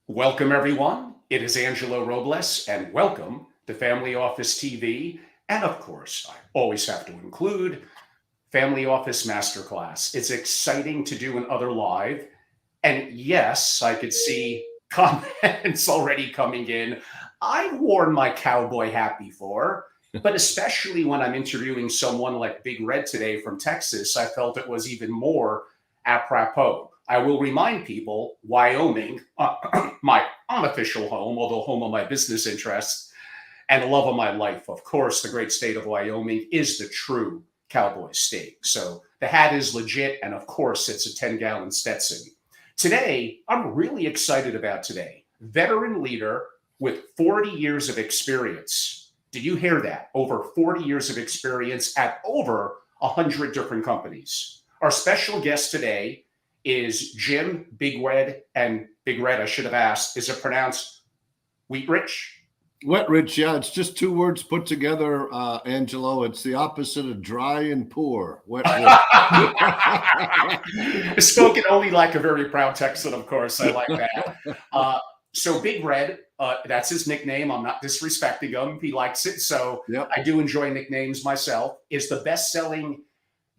Welcome, everyone. It is Angelo Robles, and welcome to Family Office TV. And of course, I always have to include Family Office Masterclass. It's exciting to do another live. And yes, I could see comments already coming in. I've worn my cowboy hat before, but especially when I'm interviewing someone like Big Red today from Texas, I felt it was even more apropos. I will remind people Wyoming, my unofficial home, although home of my business interests and the love of my life, of course, the great state of Wyoming is the true cowboy state. So the hat is legit. And of course, it's a 10-gallon Stetson. Today, I'm really excited about today. Veteran leader with 40 years of experience. Did you hear that? Over 40 years of experience at over 100 different companies. Our special guest today is Jim Big Red, and Big Red, I should have asked, is it pronounced Wetrich? Wetrich, yeah, it's just two words put together, Angelo. It's the opposite of dry and poor. Wetrich. Spoken only like a very proud Texan, of course. I like that. So Big Red, that's his nickname. I'm not disrespecting him. He likes it. So Yep. I do enjoy nicknames myself. Is the best-selling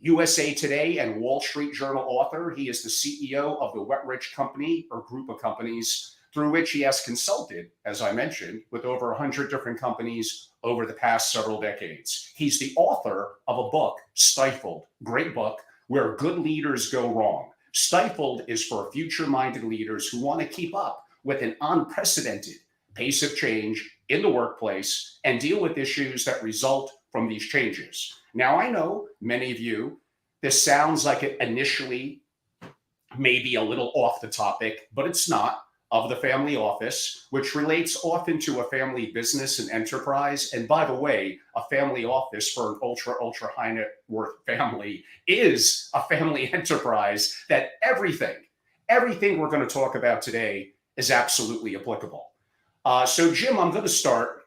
USA Today and Wall Street Journal author. He is the CEO of the Wetrich Company, or group of companies, through which he has consulted, as I mentioned, with over 100 different companies over the past several decades. He's the author of a book, Stifled, great book, Where Good Leaders Go Wrong. Stifled is for future-minded leaders who want to keep up with an unprecedented pace of change in the workplace and deal with issues that result from these changes. Now, I know many of you, this sounds like it initially may be a little off the topic, but it's not, of the family office, which relates often to a family business and enterprise. And by the way, a family office for an ultra high net worth family is a family enterprise that everything we're going to talk about today is absolutely applicable. So Jim, I'm going to start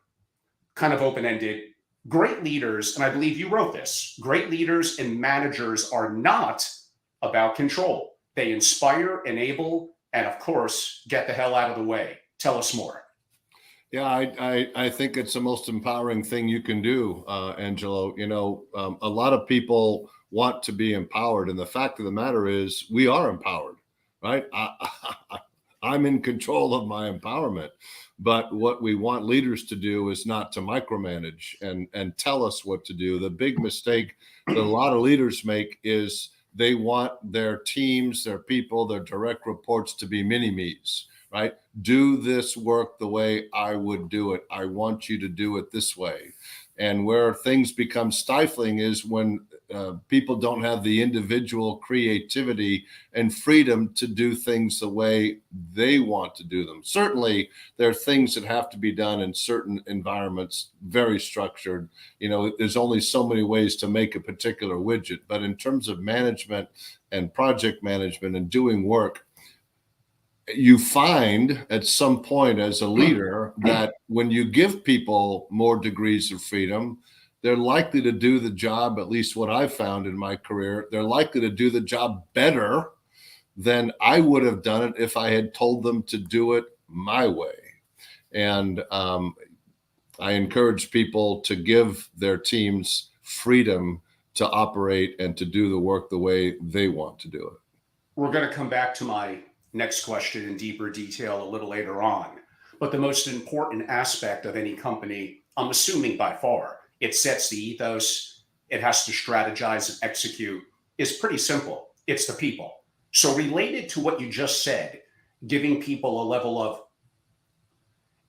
kind of open-ended. Great leaders, and I believe you wrote this, great leaders and managers are not about control. They inspire, enable, and of course, get the hell out of the way. Tell us more. Yeah, I think it's the most empowering thing you can do, Angelo. You know, a lot of people want to be empowered, and the fact of the matter is we are empowered, right? I'm in control of my empowerment. But what we want leaders to do is not to micromanage and tell us what to do. The big mistake that a lot of leaders make is they want their teams, their people, their direct reports to be mini-me's, right? Do this work the way I would do it. I want you to do it this way. And where things become stifling is when people don't have the individual creativity and freedom to do things the way they want to do them. Certainly, there are things that have to be done in certain environments, very structured. You know, there's only so many ways to make a particular widget. But in terms of management and project management and doing work, you find at some point as a leader that when you give people more degrees of freedom, they're likely to do the job, at least what I've found in my career, they're likely to do the job better than I would have done it if I had told them to do it my way. And I encourage people to give their teams freedom to operate and to do the work the way they want to do it. We're going to come back to my next question in deeper detail a little later on. But the most important aspect of any company, I'm assuming by far, it sets the ethos, it has to strategize and execute, is pretty simple. It's the people. So related to what you just said, giving people a level of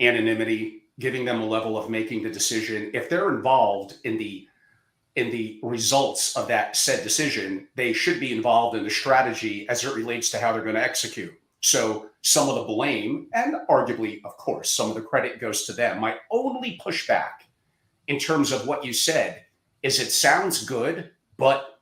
anonymity, giving them a level of making the decision, if they're involved in the results of that said decision, they should be involved in the strategy as it relates to how they're going to execute. So some of the blame, and arguably, of course, some of the credit goes to them. My only pushback in terms of what you said is it sounds good, but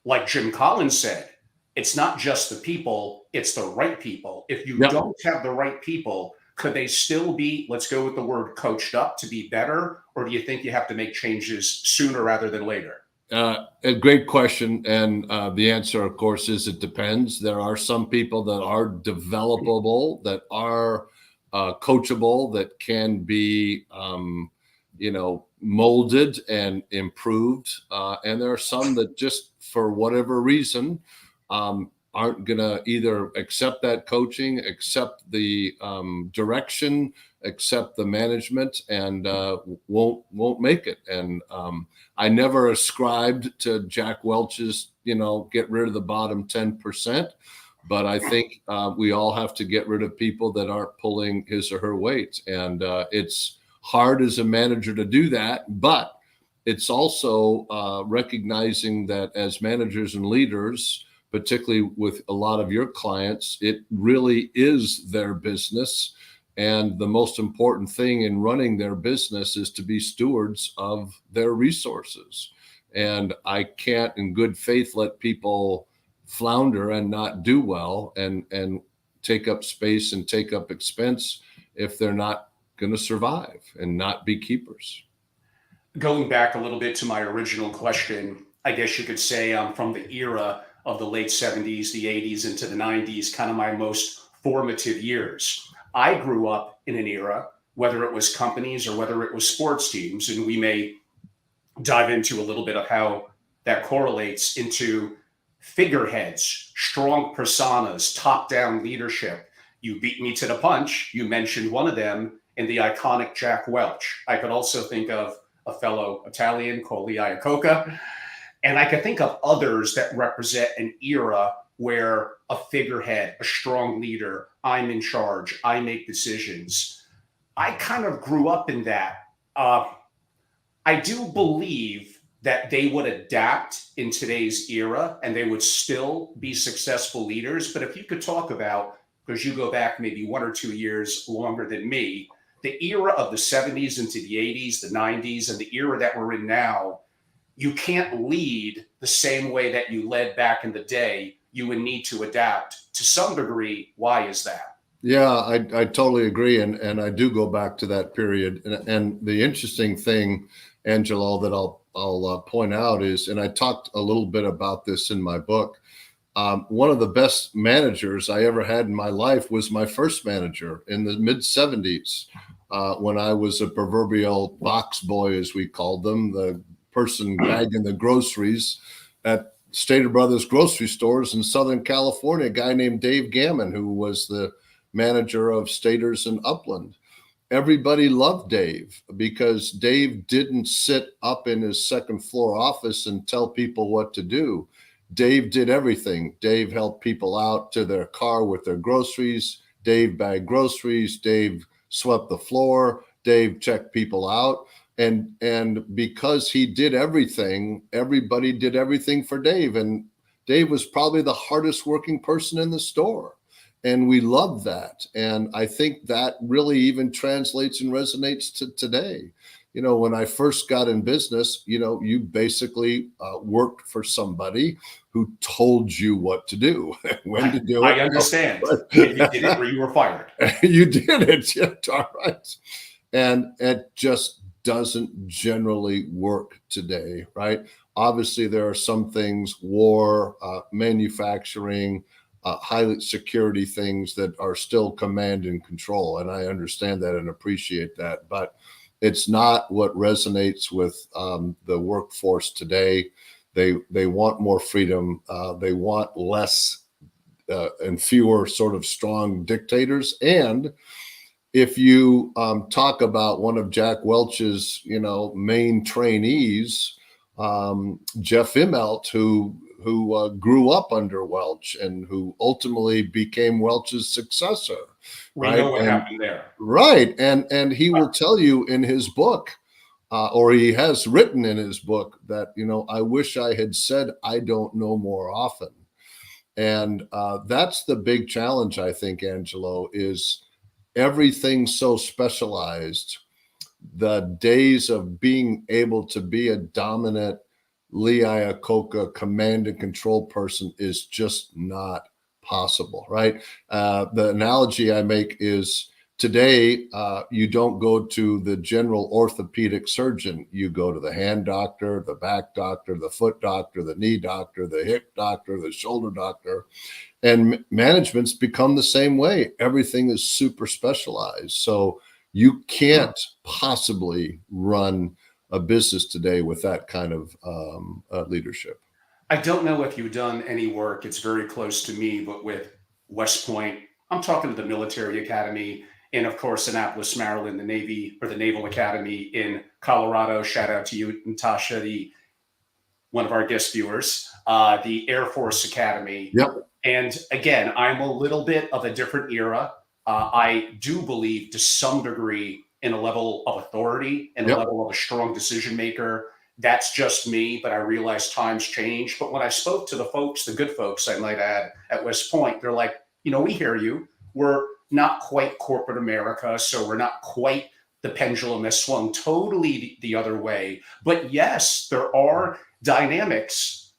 like Jim Collins said, it's not just the people, it's the right people. If you don't have the right people, could they still be, let's go with the word coached up to be better? Or do you think you have to make changes sooner rather than later? A great question. And the answer, of course, is it depends. There are some people that are developable, that are coachable, that can be, molded and improved. And there are some that just, for whatever reason, aren't going to either accept that coaching, accept the direction, accept the management, and won't make it. And I never ascribed to Jack Welch's, get rid of the bottom 10%. But I think we all have to get rid of people that aren't pulling his or her weight. And it's hard as a manager to do that. But it's also recognizing that as managers and leaders, particularly with a lot of your clients, it really is their business. And the most important thing in running their business is to be stewards of their resources. And I can't, in good faith, let people flounder and not do well and take up space and take up expense if they're not going to survive and not be keepers. Going back a little bit to my original question, I guess you could say I'm from the era of the late 70s, the 80s into the 90s, kind of my most formative years. I grew up in an era, whether it was companies or whether it was sports teams, and we may dive into a little bit of how that correlates into figureheads, strong personas, top-down leadership. You beat me to the punch. You mentioned one of them in the iconic Jack Welch. I could also think of a fellow Italian called Lee Iacocca, and I could think of others that represent an era where a figurehead, a strong leader, I'm in charge, I make decisions. I kind of grew up in that. I do believe that they would adapt in today's era and they would still be successful leaders. But if you could talk about, because you go back maybe 1 or 2 years longer than me, the era of the 70s into the 80s, the 90s, and the era that we're in now, you can't lead the same way that you led back in the day. You would need to adapt to some degree. Why is that? Yeah, I totally agree. And I do go back to that period. And the interesting thing, Angelo, that I'll point out is, and I talked a little bit about this in my book, one of the best managers I ever had in my life was my first manager in the mid 70s, when I was a proverbial box boy, as we called them, the person bagging the groceries at Stater Brothers grocery stores in Southern California, a guy named Dave Gammon, who was the manager of Stater's in Upland. Everybody loved Dave because Dave didn't sit up in his second floor office and tell people what to do. Dave did everything. Dave helped people out to their car with their groceries. Dave bagged groceries. Dave swept the floor. Dave checked people out. And because he did everything, everybody did everything for Dave. And Dave was probably the hardest working person in the store. And we love that. And I think that really even translates and resonates to today. When I first got in business, you basically worked for somebody who told you what to do, when to do it. I understand. If you did it or you were fired. You did it. Yeah, all right. And it just doesn't generally work today, right? Obviously, there are some things, war, manufacturing, high security things that are still command and control. And I understand that and appreciate that. But it's not what resonates with the workforce today. They want more freedom. They want less and fewer sort of strong dictators. And if you talk about one of Jack Welch's, main trainees, Jeff Immelt, who grew up under Welch and who ultimately became Welch's successor. We know what happened there. Right. And he will tell you in his book, or he has written in his book that, I wish I had said, I don't know more often. And that's the big challenge, I think, Angelo, is everything so specialized. The days of being able to be a dominant Lee Iacocca command and control person is just not possible, right? The analogy I make is Today, you don't go to the general orthopedic surgeon. You go to the hand doctor, the back doctor, the foot doctor, the knee doctor, the hip doctor, the shoulder doctor. And management's become the same way. Everything is super specialized. So you can't possibly run a business today with that kind of leadership. I don't know if you've done any work, it's very close to me, but with West Point, I'm talking to the military academy, and of course, Annapolis, Maryland, the Navy or the Naval Academy in Colorado. Shout out to you, Natasha, the one of our guest viewers, the Air Force Academy. Yep. And again, I'm a little bit of a different era. I do believe to some degree in a level of authority and a Yep. level of a strong decision maker. That's just me, but I realize times change. But when I spoke to the folks, the good folks, I might add, at West Point, they're like, we hear you. We're not quite corporate America, so we're not quite the pendulum has swung totally the other way. But yes, there are dynamics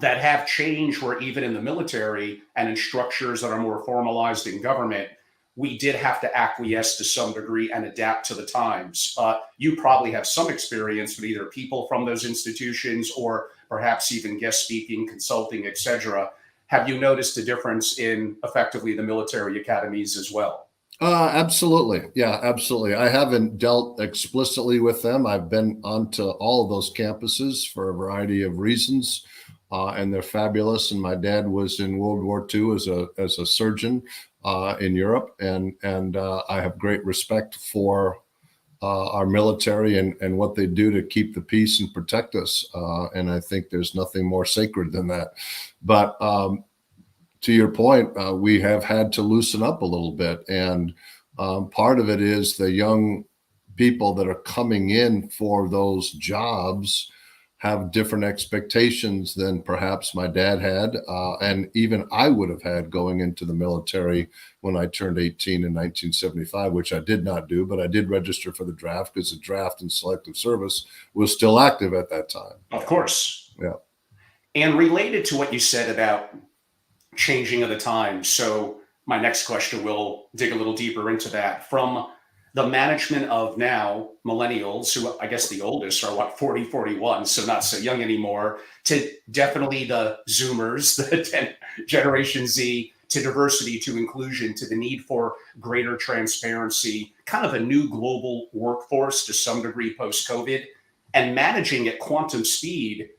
that have changed where even in the military and in structures that are more formalized in government, we did have to acquiesce to some degree and adapt to the times. You probably have some experience with either people from those institutions or perhaps even guest speaking, consulting, etc. Have you noticed a difference in effectively the military academies as well? Absolutely. Yeah, absolutely. I haven't dealt explicitly with them. I've been onto all of those campuses for a variety of reasons, and they're fabulous. And my dad was in World War II as a surgeon in Europe, and I have great respect for our military and what they do to keep the peace and protect us. And I think there's nothing more sacred than that. But to your point, we have had to loosen up a little bit. And part of it is the young people that are coming in for those jobs have different expectations than perhaps my dad had. And even I would have had going into the military when I turned 18 in 1975, which I did not do, but I did register for the draft because the draft and selective service was still active at that time. Of course. Yeah. And related to what you said about changing of the times. So my next question will dig a little deeper into that. From the management of now millennials, who I guess the oldest are what, 40, 41, so not so young anymore, to definitely the Zoomers, the Generation Z, to diversity, to inclusion, to the need for greater transparency, kind of a new global workforce to some degree post-COVID, and managing at quantum speed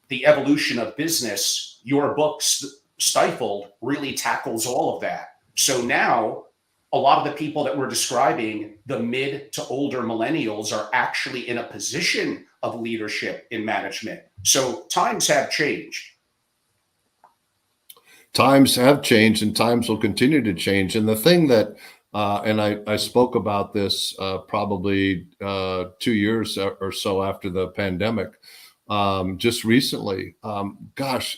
the evolution of business. Your books, Stifled, really tackles all of that. So now a lot of the people that we're describing, the mid to older millennials, are actually in a position of leadership in management. So times have changed. Times have changed and times will continue to change. And the thing that, and I spoke about this probably 2 years or so after the pandemic, just recently. Gosh,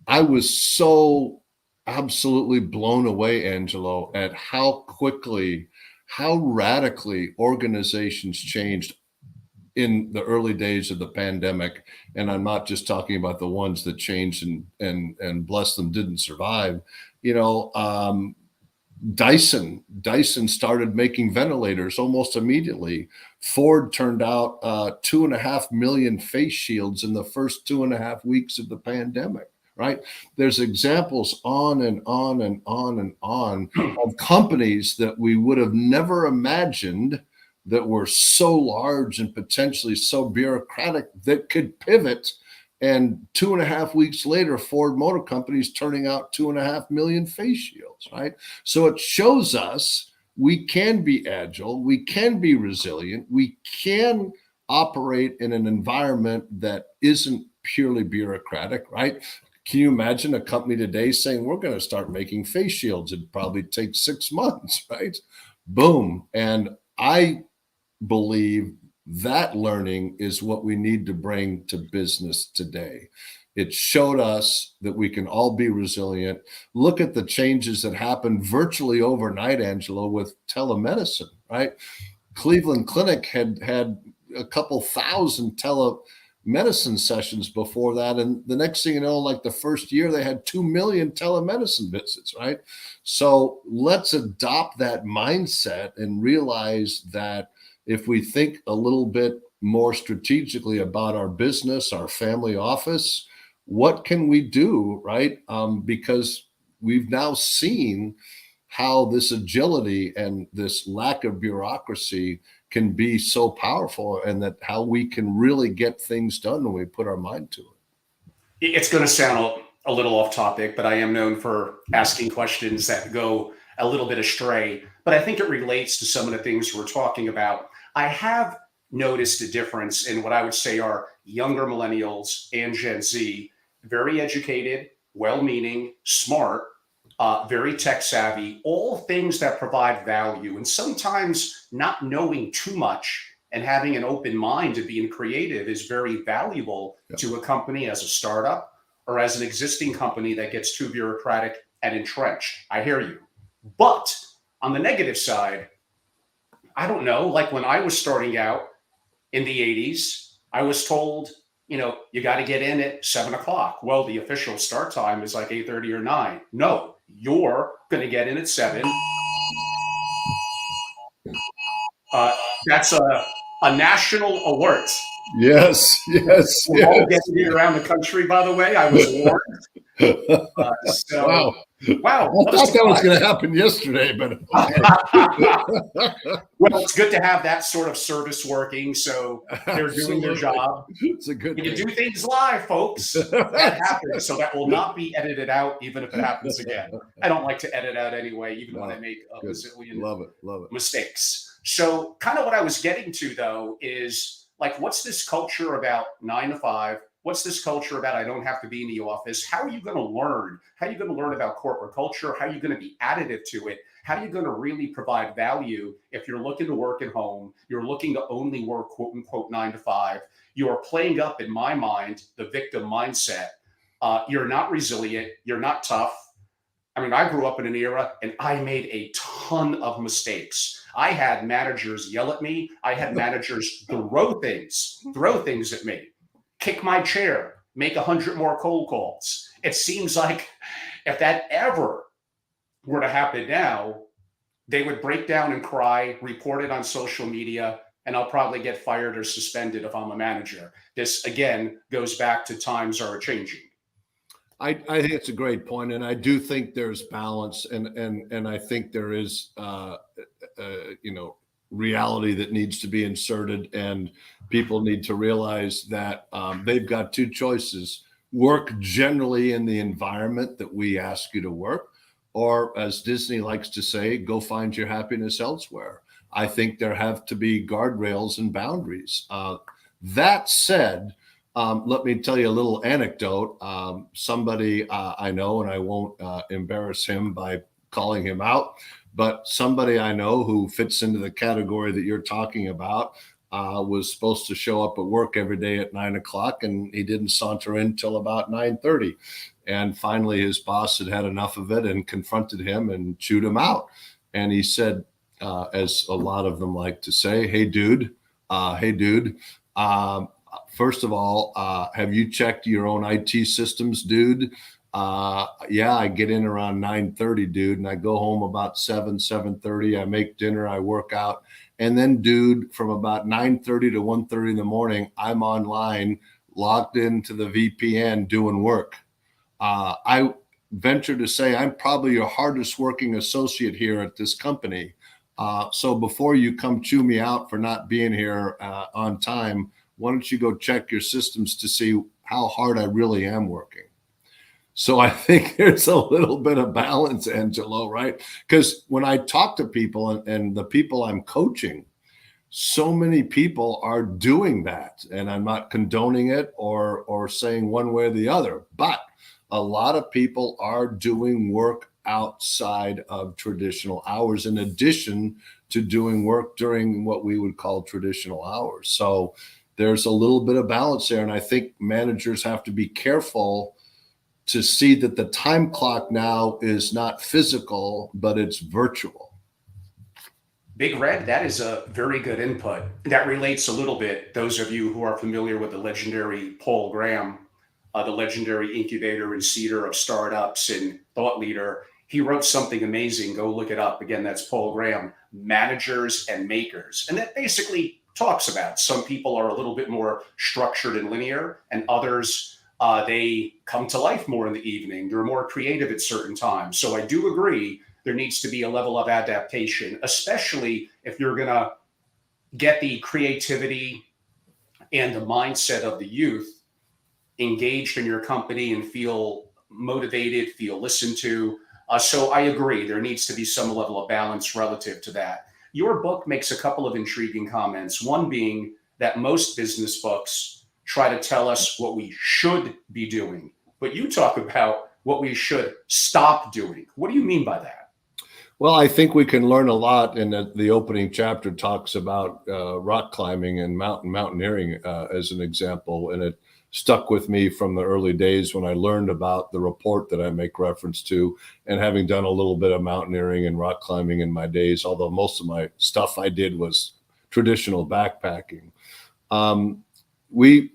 I was so absolutely blown away, Angelo, at how quickly, how radically organizations changed in the early days of the pandemic. And I'm not just talking about the ones that changed and bless them didn't survive. Dyson started making ventilators almost immediately. Ford turned out 2.5 million face shields in the first 2.5 weeks of the pandemic. Right? There's examples on and on and on and on of companies that we would have never imagined that were so large and potentially so bureaucratic that could pivot. And 2.5 weeks later, Ford Motor Company is turning out 2.5 million face shields, right? So it shows us we can be agile, we can be resilient, we can operate in an environment that isn't purely bureaucratic, right? Can you imagine a company today saying, we're going to start making face shields? It'd probably take 6 months, right? Boom. And I believe that learning is what we need to bring to business today. It showed us that we can all be resilient. Look at the changes that happened virtually overnight, Angelo, with telemedicine, right? Cleveland Clinic had a couple thousand medicine sessions before that. And the next thing you know, like the first year, they had 2 million telemedicine visits, right? So let's adopt that mindset and realize that if we think a little bit more strategically about our business, our family office, what can we do, right? Because we've now seen how this agility and this lack of bureaucracy can be so powerful, and that how we can really get things done when we put our mind to it. It's going to sound a little off topic, but I am known for asking questions that go a little bit astray. But I think it relates to some of the things we're talking about. I have noticed a difference in what I would say are younger millennials and Gen Z, very educated, well-meaning, smart, very tech savvy, all things that provide value. And sometimes not knowing too much and having an open mind to being creative is very valuable to a company as a startup or as an existing company that gets too bureaucratic and entrenched. I hear you. But on the negative side, I don't know, like when I was starting out in the 80s, I was told, you got to get in at 7 o'clock. Well, the official start time is like 8:30 or 9. No, you're going to get in at 7. That's a national alert. Yes. We're all getting it around the country, by the way. I was warned. Wow. I thought that was going to happen yesterday, but well, it's good to have that sort of service working, so they're doing their job. It's a good thing. You do things live, folks. That happens, so that will not be edited out, even if it happens again. I don't like to edit out anyway, even when I make a bazillion love it mistakes. So kind of what I was getting to, though, is like, what's this culture about 9 to 5? What's this culture about? I don't have to be in the office. How are you going to learn? How are you going to learn about corporate culture? How are you going to be additive to it? How are you going to really provide value if you're looking to work at home? You're looking to only work, quote unquote, 9 to 5. You're playing up, in my mind, the victim mindset. You're not resilient. You're not tough. I mean, I grew up in an era and I made a ton of mistakes. I had managers yell at me. I had managers throw things at me. Kick my chair, make 100 more cold calls. It seems like if that ever were to happen now, they would break down and cry, report it on social media, and I'll probably get fired or suspended if I'm a manager. This, again, goes back to times are changing. I think it's a great point, and I do think there's balance, and I think there is reality that needs to be inserted, and people need to realize that they've got two choices: work generally in the environment that we ask you to work, or, as Disney likes to say, go find your happiness elsewhere. I think there have to be guardrails and boundaries. That said, let me tell you a little anecdote. Somebody I know, and I won't embarrass him by calling him out, but somebody I know who fits into the category that you're talking about was supposed to show up at work every day at 9 o'clock, and he didn't saunter in till about 9:30. And finally, his boss had had enough of it and confronted him and chewed him out. And he said, as a lot of them like to say, hey, dude, first of all, have you checked your own IT systems, dude? Yeah, I get in around 9:30, dude, and I go home about 7:30. I make dinner, I work out. And then, dude, from about 9:30 to 1:30 in the morning, I'm online, logged into the VPN doing work. I venture to say I'm probably your hardest working associate here at this company. So before you come chew me out for not being here on time, why don't you go check your systems to see how hard I really am working? So I think there's a little bit of balance, Angelo, right? Because when I talk to people and the people I'm coaching, so many people are doing that. And I'm not condoning it or saying one way or the other, but a lot of people are doing work outside of traditional hours, in addition to doing work during what we would call traditional hours. So there's a little bit of balance there. And I think managers have to be careful to see that the time clock now is not physical, but it's virtual. Big Red, that is a very good input. That relates a little bit. Those of you who are familiar with the legendary Paul Graham, the legendary incubator and seeder of startups and thought leader, he wrote something amazing. Go look it up. Again, that's Paul Graham, Managers and Makers. And that basically talks about some people are a little bit more structured and linear, and others, they come to life more in the evening. They're more creative at certain times. So I do agree there needs to be a level of adaptation, especially if you're going to get the creativity and the mindset of the youth engaged in your company and feel motivated, feel listened to. So I agree, there needs to be some level of balance relative to that. Your book makes a couple of intriguing comments, one being that most business books try to tell us what we should be doing, but you talk about what we should stop doing. What do you mean by that? Well, I think we can learn a lot. And the opening chapter talks about rock climbing and mountaineering as an example. And it stuck with me from the early days when I learned about the report that I make reference to, and having done a little bit of mountaineering and rock climbing in my days, although most of my stuff I did was traditional backpacking. Um, we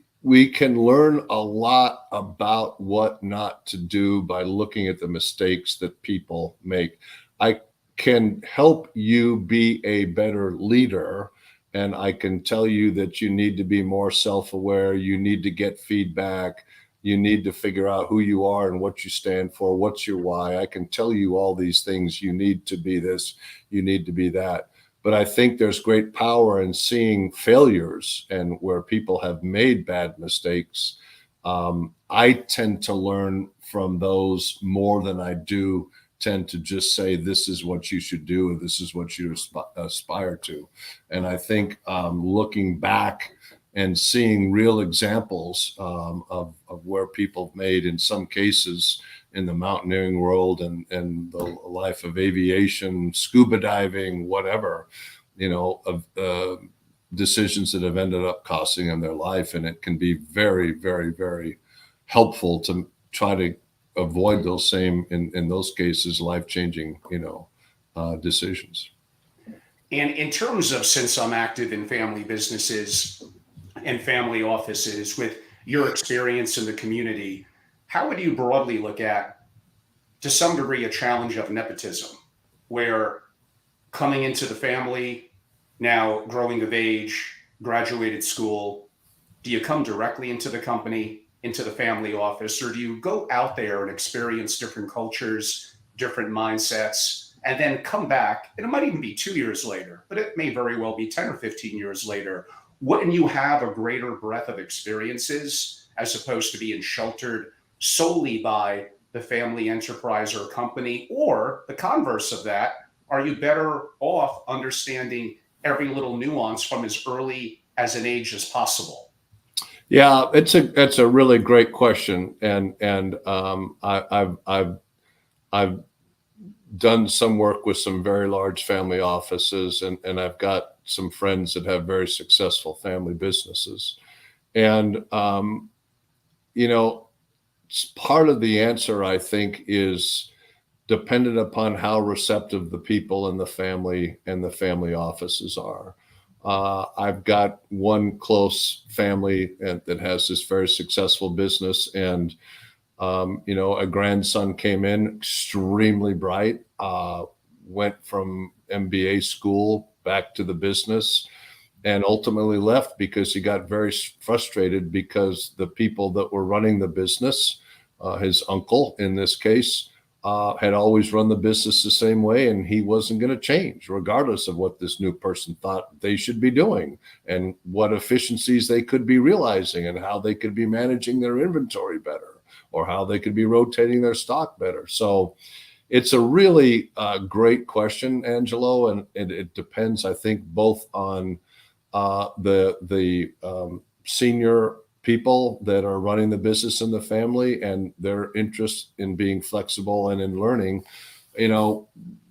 can learn a lot about what not to do by looking at the mistakes that people make. I can help you be a better leader, and I can tell you that you need to be more self-aware. You need to get feedback. You need to figure out who you are and what you stand for. What's your why? I can tell you all these things. You need to be this. You need to be that. But I think there's great power in seeing failures and where people have made bad mistakes. I tend to learn from those more than I do tend to just say, this is what you should do, and this is what you aspire to. And I think looking back and seeing real examples of where people have made, in some cases, in the mountaineering world and the life of aviation, scuba diving, whatever, of decisions that have ended up costing them their life. And it can be very, very, very helpful to try to avoid those same, in those cases, life-changing, decisions. And in terms of, since I'm active in family businesses and family offices, with your experience in the community, how would you broadly look at, to some degree, a challenge of nepotism, where coming into the family, now growing of age, graduated school, do you come directly into the company, into the family office, or do you go out there and experience different cultures, different mindsets, and then come back? And it might even be 2 years later, but it may very well be 10 or 15 years later. Wouldn't you have a greater breadth of experiences as opposed to being sheltered solely by the family enterprise or company? Or the converse of that, are you better off understanding every little nuance from as early as an age as possible? Yeah, it's a really great question, and I've done some work with some very large family offices, and I've got some friends that have very successful family businesses, and part of the answer, I think, is dependent upon how receptive the people in the family offices are. I've got one close family that has this very successful business, and a grandson came in extremely bright, went from MBA school back to the business, and ultimately left because he got very frustrated because the people that were running the business, his uncle in this case, had always run the business the same way, and he wasn't going to change regardless of what this new person thought they should be doing and what efficiencies they could be realizing and how they could be managing their inventory better or how they could be rotating their stock better. So it's a really great question, Angelo, and it depends, I think, both on the senior people that are running the business in the family and their interest in being flexible and in learning.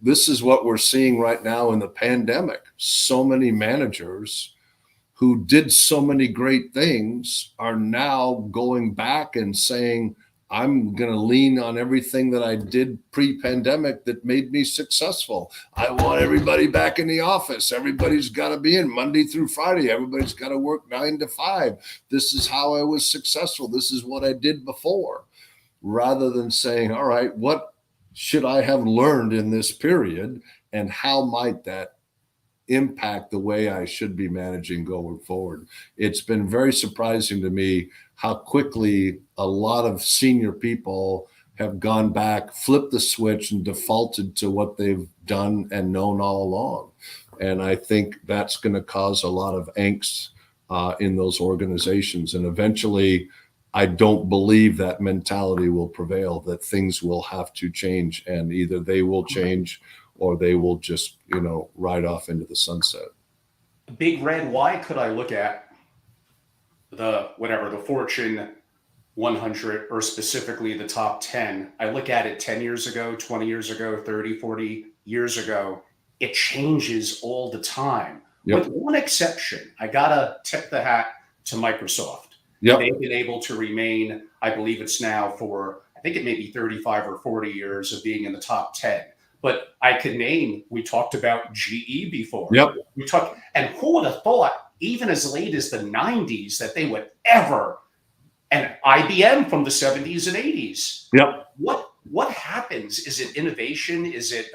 This is what we're seeing right now in the pandemic. So many managers who did so many great things are now going back and saying, I'm going to lean on everything that I did pre-pandemic that made me successful. I want everybody back in the office. Everybody's got to be in Monday through Friday. Everybody's got to work 9 to 5. This is how I was successful. This is what I did before. Rather than saying, all right, what should I have learned in this period, and how might that impact the way I should be managing going forward? It's been very surprising to me how quickly a lot of senior people have gone back, flipped the switch, and defaulted to what they've done and known all along. And I think that's going to cause a lot of angst in those organizations. And eventually, I don't believe that mentality will prevail, that things will have to change, and either they will change or they will just, ride off into the sunset. Big red, why could I look at the Fortune 100, or specifically the top 10? I look at it 10 years ago, 20 years ago, 30, 40 years ago. It changes all the time. Yep. With one exception, I got to tip the hat to Microsoft. Yep. They've been able to remain, I believe it's now for, I think it may be 35 or 40 years of being in the top 10. But I could name, we talked about GE before. Yep. And who would have thought, even as late as the 90s, that they would ever, and IBM from the 70s and 80s. Yep. What happens? Is it innovation? Is it,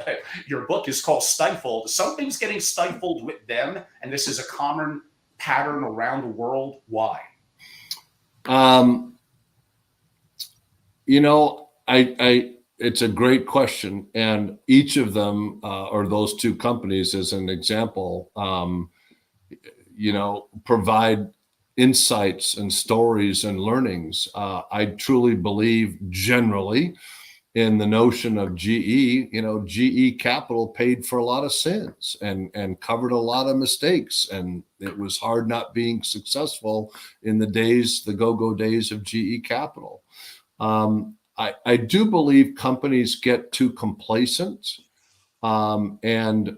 your book is called Stifled. Something's getting stifled with them, and this is a common pattern around the world. Why? It's a great question, and each of them, or those two companies, as an example, provide insights and stories and learnings. I truly believe, generally, in the notion of GE. GE Capital paid for a lot of sins and covered a lot of mistakes, and it was hard not being successful in the go-go days of GE Capital. I do believe companies get too complacent, and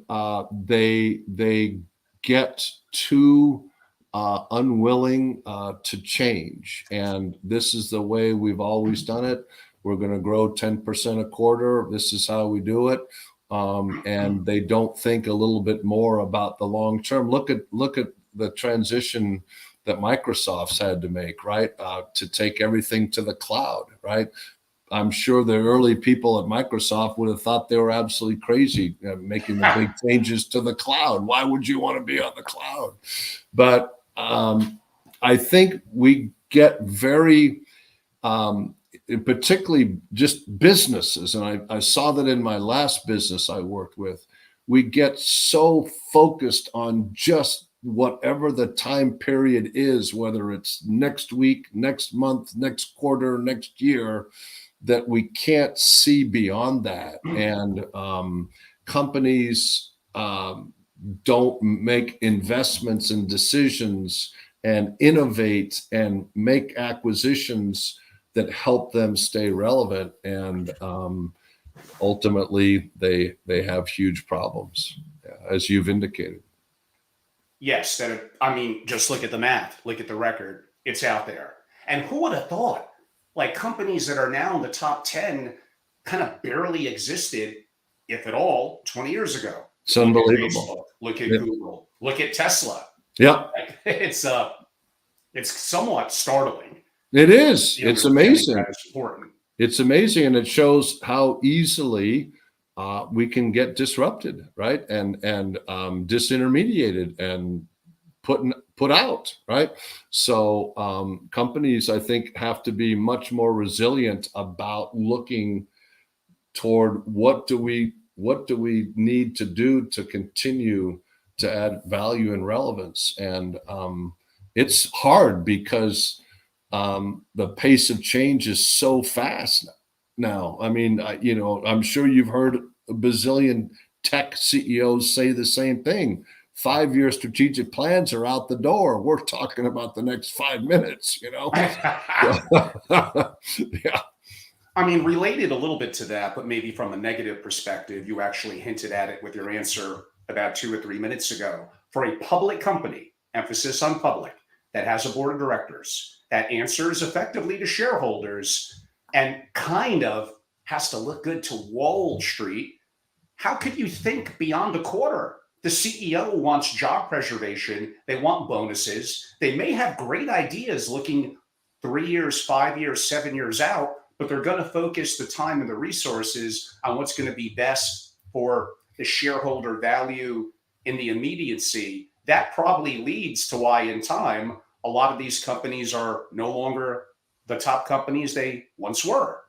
they get too unwilling to change. And this is the way we've always done it. We're going to grow 10% a quarter. This is how we do it. And they don't think a little bit more about the long term. Look at the transition that Microsoft's had to make, right? To take everything to the cloud, right? I'm sure the early people at Microsoft would have thought they were absolutely crazy making the big changes to the cloud. Why would you want to be on the cloud? But I think we get very, particularly just businesses, and I saw that in my last business I worked with, we get so focused on just whatever the time period is, whether it's next week, next month, next quarter, next year, that we can't see beyond that. And companies don't make investments and decisions and innovate and make acquisitions that help them stay relevant. And ultimately, they have huge problems, as you've indicated. Yes. Just look at the math, look at the record. It's out there. And who would have thought? Like, companies that are now in the top 10 kind of barely existed, if at all, 20 years ago. It's unbelievable. Look at Google. Look at Tesla. Yeah. It's somewhat startling. It is. It's amazing. It's important. It's amazing, and it shows how easily we can get disrupted, right? And disintermediated and put out, right? So companies, I think, have to be much more resilient about looking toward what do we need to do to continue to add value and relevance. And it's hard because the pace of change is so fast now. I mean, I'm sure you've heard a bazillion tech CEOs say the same thing. 5-year strategic plans are out the door. We're talking about the next 5 minutes, Yeah. Related a little bit to that, but maybe from a negative perspective, you actually hinted at it with your answer about 2 or 3 minutes ago. For a public company, emphasis on public, that has a board of directors, that answers effectively to shareholders, and kind of has to look good to Wall Street, how could you think beyond a quarter? The CEO wants job preservation. They want bonuses. They may have great ideas looking 3 years, 5 years, 7 years out, but they're going to focus the time and the resources on what's going to be best for the shareholder value in the immediacy. That probably leads to why, in time, a lot of these companies are no longer the top companies they once were.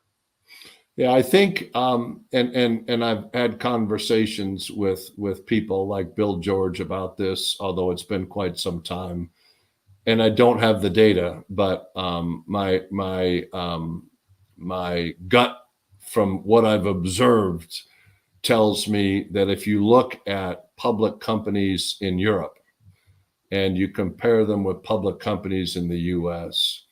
Yeah, I think, and I've had conversations with people like Bill George about this, although it's been quite some time, and I don't have the data, but my gut from what I've observed tells me that if you look at public companies in Europe and you compare them with public companies in the US,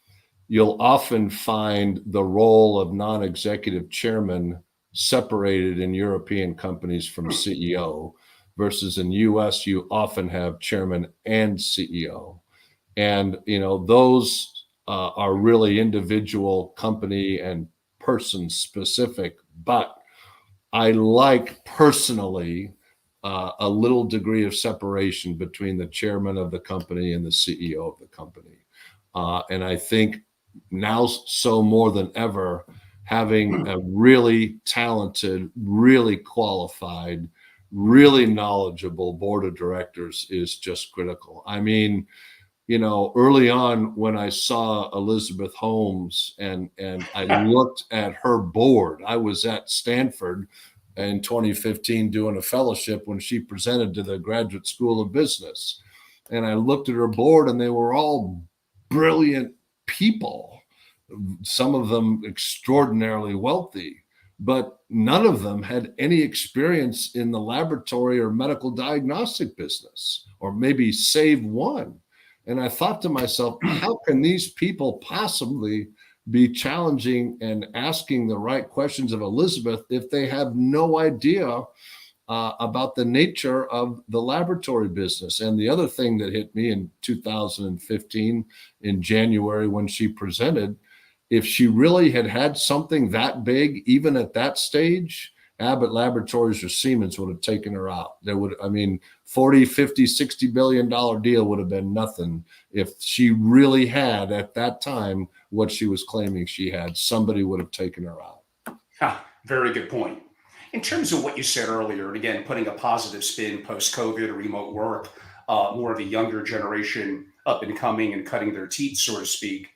you'll often find the role of non-executive chairman separated in European companies from CEO, versus in US, you often have chairman and CEO. And, those are really individual company and person specific, but I like personally a little degree of separation between the chairman of the company and the CEO of the company. And I think now, so more than ever, having a really talented, really qualified, really knowledgeable board of directors is just critical. I mean, early on when I saw Elizabeth Holmes and I looked at her board, I was at Stanford in 2015 doing a fellowship when she presented to the Graduate School of Business. And I looked at her board and they were all brilliant people, some of them extraordinarily wealthy, but none of them had any experience in the laboratory or medical diagnostic business, or maybe save one. And I thought to myself, how can these people possibly be challenging and asking the right questions of Elizabeth if they have no idea about the nature of the laboratory business? And the other thing that hit me in 2015 in January when she presented, if she really had had something that big, even at that stage, Abbott Laboratories or Siemens would have taken her out. There would, 40, 50, $60 billion deal would have been nothing if she really had at that time what she was claiming she had. Somebody would have taken her out. Very good point. In terms of what you said earlier, and again, putting a positive spin post-COVID or remote work, more of a younger generation up and coming and cutting their teeth, so to speak,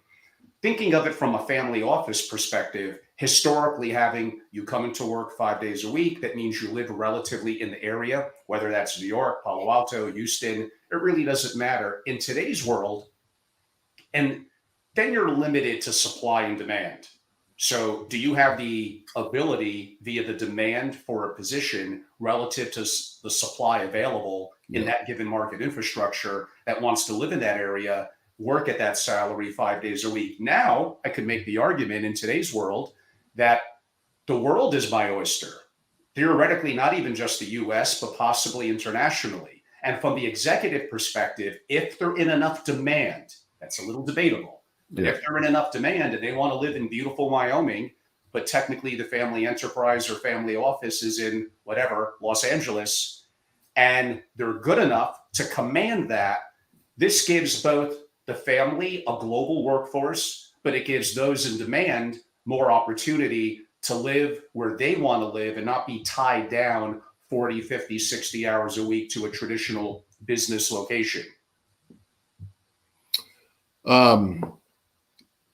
thinking of it from a family office perspective, historically having you come into work 5 days a week, that means you live relatively in the area, whether that's New York, Palo Alto, Houston, it really doesn't matter. In today's world, and then you're limited to supply and demand. So do you have the ability via the demand for a position relative to the supply available in that given market infrastructure that wants to live in that area, work at that salary 5 days a week? Now I could make the argument in today's world that the world is my oyster. Theoretically, not even just the US, but possibly internationally. And from the executive perspective, if they're in enough demand, that's a little debatable. But if they're in enough demand and they want to live in beautiful Wyoming, but technically the family enterprise or family office is in whatever, Los Angeles, and they're good enough to command that, this gives both the family a global workforce, but it gives those in demand more opportunity to live where they want to live and not be tied down 40, 50, 60 hours a week to a traditional business location.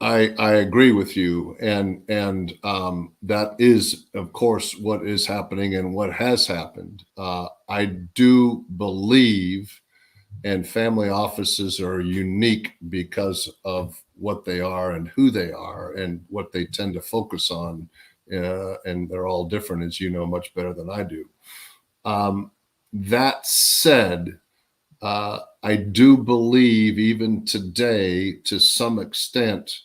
I agree with you, and that is, of course, what is happening and what has happened. I do believe, and family offices are unique because of what they are and who they are and what they tend to focus on, and they're all different, as you know much better than I do. That said, I do believe even today, to some extent,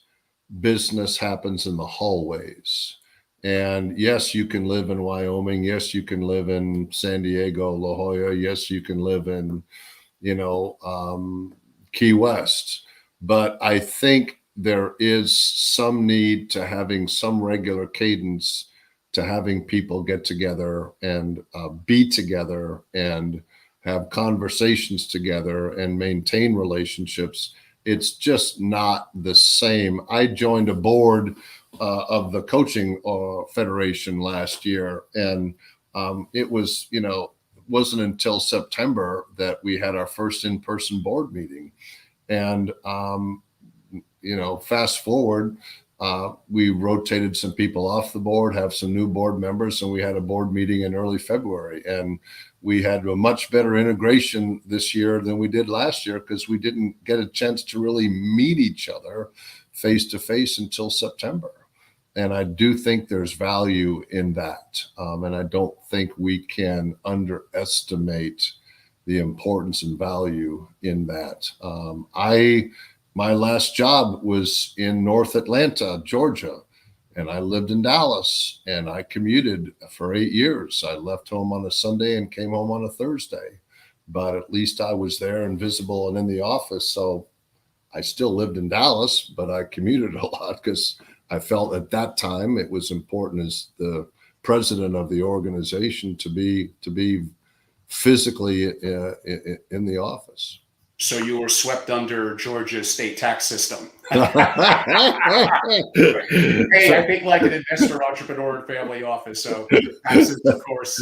business happens in the hallways. And yes, you can live in Wyoming. Yes, you can live in San Diego, La Jolla. Yes, you can live in, Key West. But I think there is some need to having some regular cadence to having people get together and be together and have conversations together and maintain relationships. It's just not the same. I joined a board of the coaching federation last year, and it was, wasn't until September that we had our first in-person board meeting. And fast forward, we rotated some people off the board, have some new board members, and we had a board meeting in early February. And we had a much better integration this year than we did last year because we didn't get a chance to really meet each other face to face until September. And I do think there's value in that. And I don't think we can underestimate the importance and value in that. My last job was in North Atlanta, Georgia, and I lived in Dallas, and I commuted for 8 years. I left home on a Sunday and came home on a Thursday, but at least I was there and visible and in the office. So I still lived in Dallas, but I commuted a lot because I felt at that time it was important as the president of the organization to be physically in the office. So you were swept under Georgia's state tax system. Hey, I think like an investor, entrepreneur, and family office. So taxes, of course,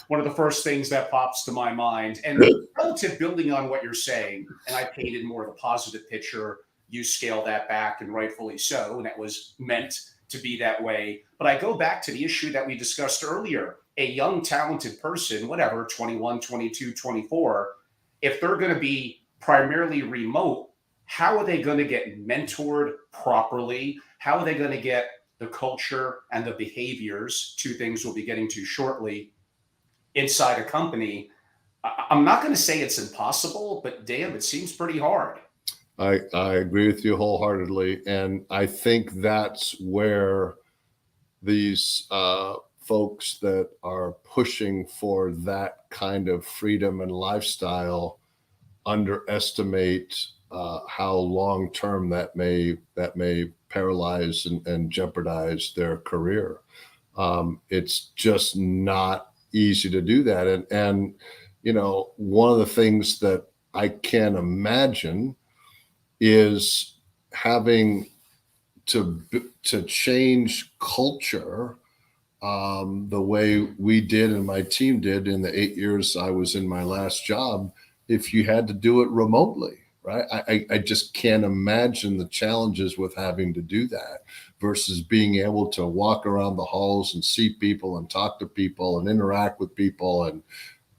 one of the first things that pops to my mind. And relative, building on what you're saying, and I painted more of a positive picture, you scale that back, and rightfully so, and that was meant to be that way. But I go back to the issue that we discussed earlier. A young, talented person, whatever, 21, 22, 24, if they're going to be primarily remote, how are they going to get mentored properly? How are they going to get the culture and the behaviors, two things we'll be getting to shortly, inside a company? I'm not going to say it's impossible, but damn, it seems pretty hard. I agree with you wholeheartedly. And I think that's where these folks that are pushing for that kind of freedom and lifestyle underestimate how long-term that may paralyze and jeopardize their career. It's just not easy to do that. And one of the things that I can imagine is having to change culture the way we did and my team did in the 8 years I was in my last job, if you had to do it remotely, right? I just can't imagine the challenges with having to do that versus being able to walk around the halls and see people and talk to people and interact with people and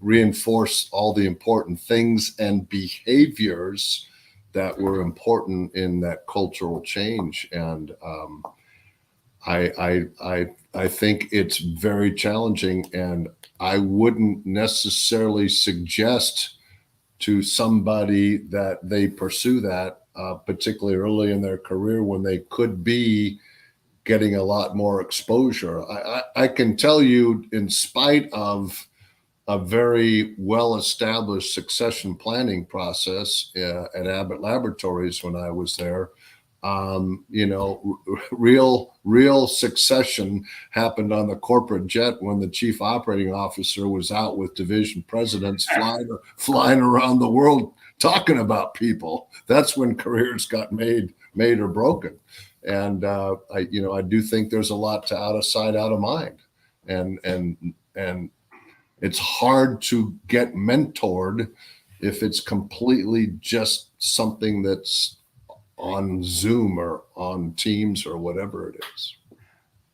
reinforce all the important things and behaviors that were important in that cultural change. And I think it's very challenging, and I wouldn't necessarily suggest to somebody that they pursue that, particularly early in their career when they could be getting a lot more exposure. I can tell you, in spite of a very well-established succession planning process at Abbott Laboratories when I was there, real succession happened on the corporate jet when the chief operating officer was out with division presidents flying around the world talking about people. That's when careers got made or broken. And I do think there's a lot to out of sight, out of mind, and it's hard to get mentored if it's completely just something that's on Zoom or on Teams or whatever it is.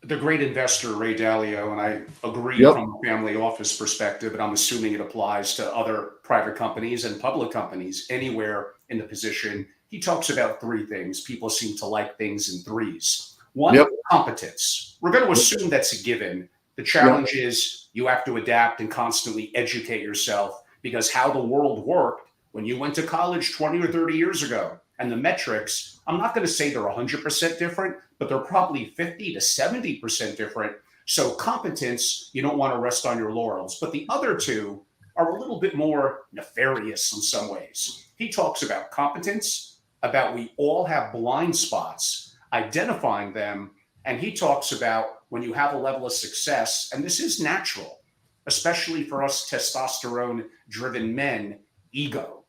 The great investor, Ray Dalio, and I agree from a family office perspective, but I'm assuming it applies to other private companies and public companies anywhere in the position. He talks about three things. People seem to like things in threes. One, competence. We're going to assume that's a given. The challenge is you have to adapt and constantly educate yourself, because how the world worked when you went to college 20 or 30 years ago, and the metrics, I'm not going to say they're 100% different, but they're probably 50 to 70% different. So competence, you don't want to rest on your laurels. But the other two are a little bit more nefarious in some ways. He talks about competence about we all have blind spots, identifying them. And he talks about when you have a level of success, and this is natural, especially for us testosterone driven men, ego.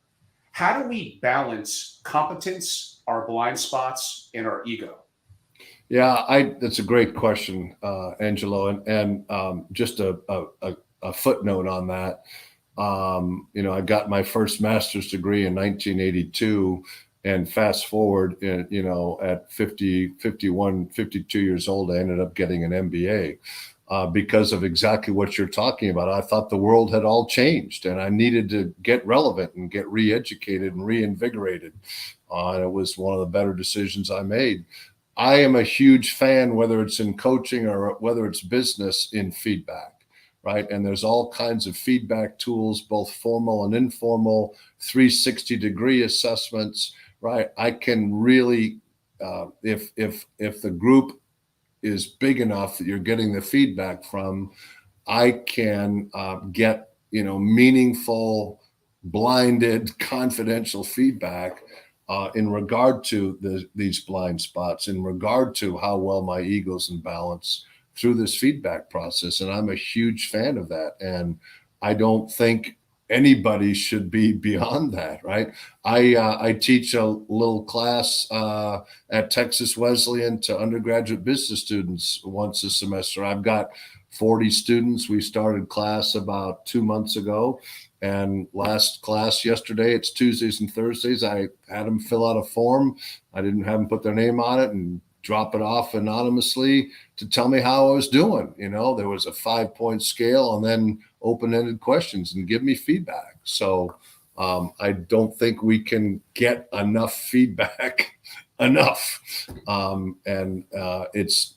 How do we balance competence, our blind spots, and our ego? Yeah, that's a great question, Angelo, and just a footnote on that. I got my first master's degree in 1982, and fast forward, at 50, 51, 52 years old, I ended up getting an MBA. Because of exactly what you're talking about. I thought the world had all changed and I needed to get relevant and get re-educated and reinvigorated. And it was one of the better decisions I made. I am a huge fan, whether it's in coaching or whether it's business, in feedback, right? And there's all kinds of feedback tools, both formal and informal, 360-degree assessments, right? I can really, if the group is big enough that you're getting the feedback from, I can get meaningful, blinded, confidential feedback in regard to these blind spots, in regard to how well my ego's in balance through this feedback process. And I'm a huge fan of that. And I don't think anybody should be beyond that, right? I teach a little class at Texas Wesleyan to undergraduate business students once a semester. I've got 40 students. We started class about 2 months ago, and last class yesterday, it's Tuesdays and Thursdays. I had them fill out a form. I didn't have them put their name on it and drop it off anonymously to tell me how I was doing. There was a 5-point scale and then open-ended questions and give me feedback. So I don't think we can get enough feedback enough. And it's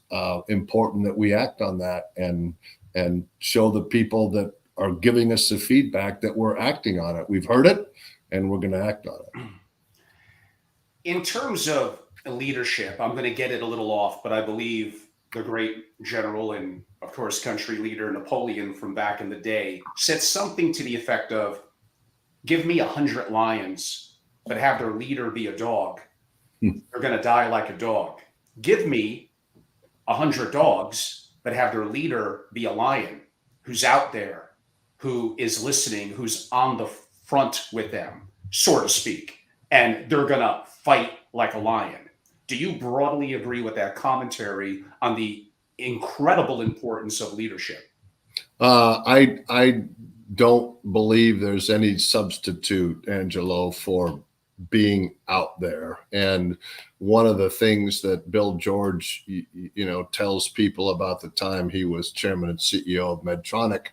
important that we act on that and show the people that are giving us the feedback that we're acting on it. We've heard it and we're going to act on it. In terms of leadership, I'm going to get it a little off, but I believe the great general and, of course, country leader Napoleon from back in the day said something to the effect of, give me 100 lions, but have their leader be a dog. They're going to die like a dog. Give me 100 dogs, but have their leader be a lion who's out there, who is listening, who's on the front with them, so to speak. And they're going to fight like a lion. Do you broadly agree with that commentary on the incredible importance of leadership? I don't believe there's any substitute, Angelo, for being out there. And one of the things that Bill George, tells people about the time he was chairman and CEO of Medtronic,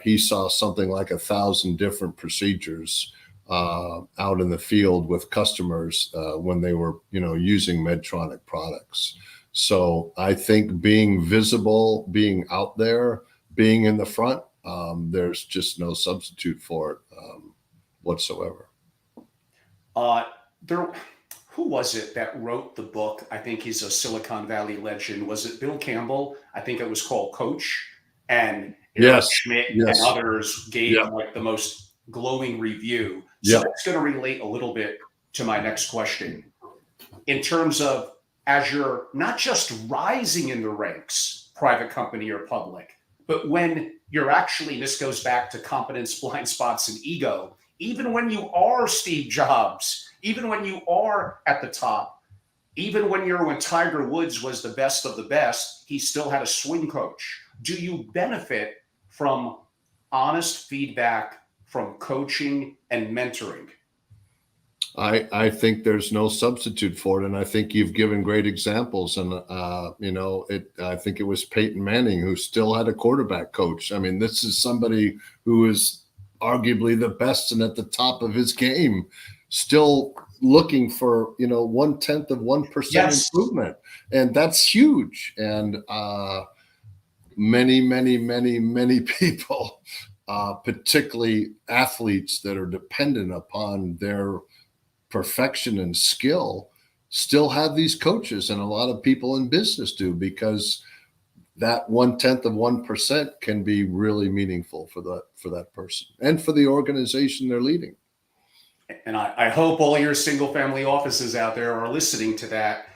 he saw something like 1,000 different procedures out in the field with customers when they were, using Medtronic products. So I think being visible, being out there, being in the front, there's just no substitute for it whatsoever. Who was it that wrote the book? I think he's a Silicon Valley legend. Was it Bill Campbell? I think it was called Coach. And Eric Yes. Schmidt Yes. and others gave Yeah. like the most glowing review. So Yeah. that's going to relate a little bit to my next question. In terms of, as you're not just rising in the ranks, private company or public, but when you're actually, this goes back to competence, blind spots, and ego, even when you are Steve Jobs, even when you are at the top, even when Tiger Woods was the best of the best, he still had a swing coach. Do you benefit from honest feedback from coaching and mentoring? I think there's no substitute for it, and I think you've given great examples. And I think it was Peyton Manning who still had a quarterback coach. I mean, this is somebody who is arguably the best and at the top of his game, still looking for 0.1% Yes. improvement, and that's huge. And many people, particularly athletes that are dependent upon their perfection and skill, still have these coaches, and a lot of people in business do, because that 0.1% can be really meaningful for that person and for the organization they're leading. And I hope all your single family offices out there are listening to that.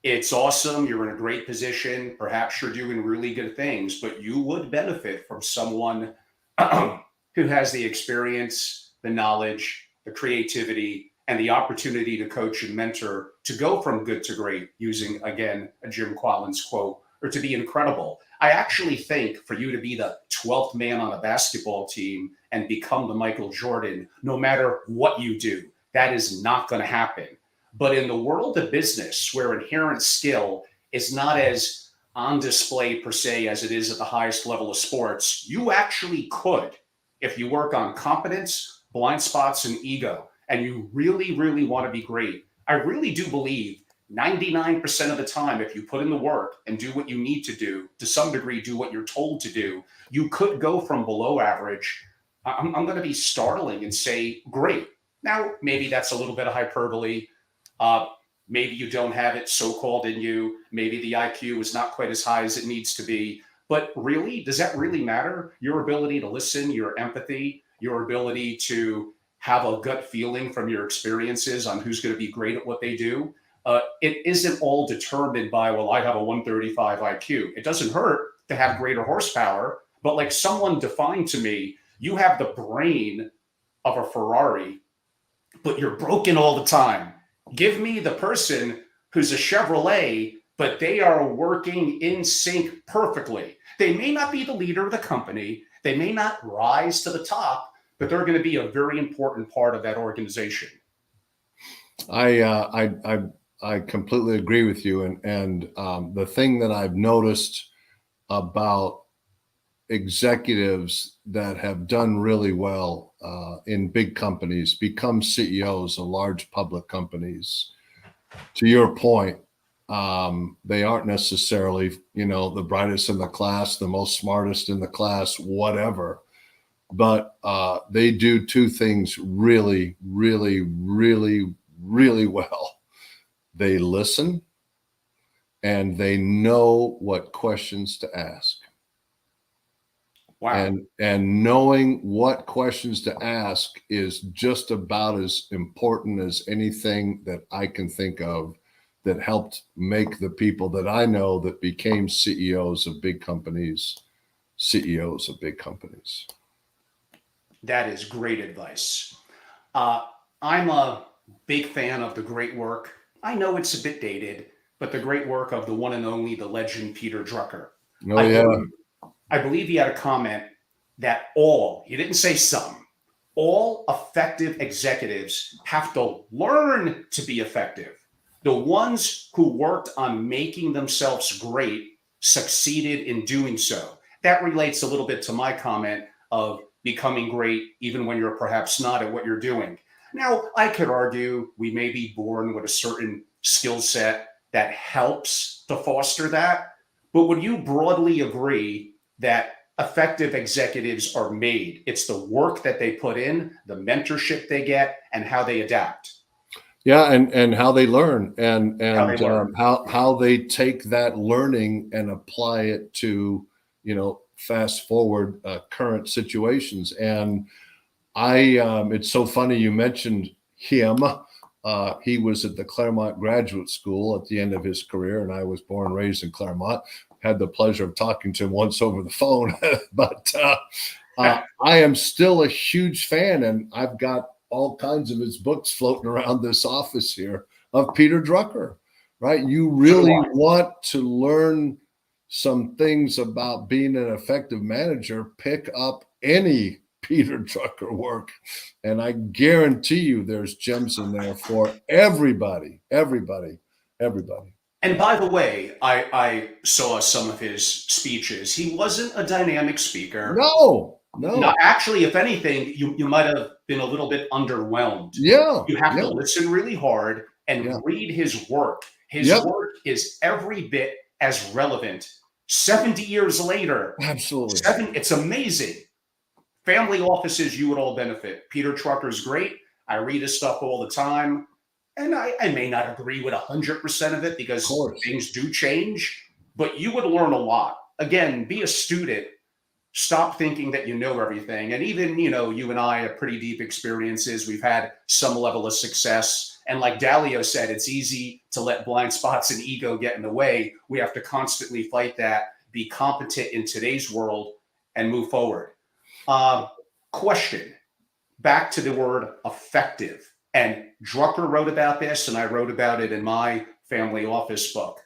It's awesome. You're in a great position. Perhaps you're doing really good things, but you would benefit from someone who has the experience, the knowledge, the creativity, and the opportunity to coach and mentor to go from good to great, using, again, a Jim Collins quote, or to be incredible. I actually think for you to be the 12th man on a basketball team and become the Michael Jordan, no matter what you do, that is not going to happen. But in the world of business, where inherent skill is not as on display per se as it is at the highest level of sports, you actually could, if you work on competence, blind spots, and ego, and you really, really want to be great. I really do believe 99% of the time, if you put in the work and do what you need to do, to some degree, do what you're told to do, you could go from below average. I'm going to be startling and say, great. Now, maybe that's a little bit of hyperbole. Uh, Maybe you don't have it so-called in you. Maybe the IQ is not quite as high as it needs to be. But really, does that really matter? Your ability to listen, your empathy, your ability to have a gut feeling from your experiences on who's going to be great at what they do. It isn't all determined by, well, I have a 135 IQ. It doesn't hurt to have greater horsepower, but like someone defined to me, you have the brain of a Ferrari, but you're broken all the time. Give me the person who's a Chevrolet, but they are working in sync perfectly. They may not be the leader of the company, they may not rise to the top, but they're going to be a very important part of that organization. I completely agree with you, and the thing that I've noticed about executives that have done really well in big companies, become CEOs of large public companies. To your point, they aren't necessarily, the brightest in the class, the most smartest in the class, whatever. But they do two things really, really, really, really well. They listen and they know what questions to ask. Wow. And knowing what questions to ask is just about as important as anything that I can think of that helped make the people that I know that became CEOs of big companies, CEOs of big companies. That is great advice. Uh, I'm a big fan of the great work. I know it's a bit dated, but the great work of the one and only, the legend Peter Drucker. Oh, I yeah. believe, I believe he had a comment that he didn't say some, all effective executives have to learn to be effective. The ones who worked on making themselves great succeeded in doing so. That relates a little bit to my comment of becoming great even when you're perhaps not at what you're doing. Now, I could argue we may be born with a certain skill set that helps to foster that. But would you broadly agree that effective executives are made? It's the work that they put in, the mentorship they get, and how they adapt. Yeah, and how they learn, and How they learn. how they take that learning and apply it to fast forward current situations. And it's so funny you mentioned him. He was at the Claremont Graduate School at the end of his career, and I was born and raised in Claremont. Had the pleasure of talking to him once over the phone, but I am still a huge fan, and I've got all kinds of his books floating around this office here of Peter Drucker, right? You really want to learn some things about being an effective manager, pick up any Peter Drucker work. And I guarantee you there's gems in there for everybody. And by the way, I saw some of his speeches. He wasn't a dynamic speaker. No. Actually, if anything, you might have been a little bit underwhelmed. Yeah. You have to listen really hard and read his work. His work is every bit as relevant 70 years later. Absolutely. It's amazing. Family offices, you would all benefit. Peter Drucker's great. I read his stuff all the time. And I may not agree with 100% of it because things do change, but you would learn a lot. Again, be a student. stop thinking that you know everything. And even, you and I have pretty deep experiences. We've had some level of success. And like Dalio said, it's easy to let blind spots and ego get in the way. We have to constantly fight that, be competent in today's world, and move forward. Question, back to the word effective. And Drucker wrote about this, and I wrote about it in my family office book.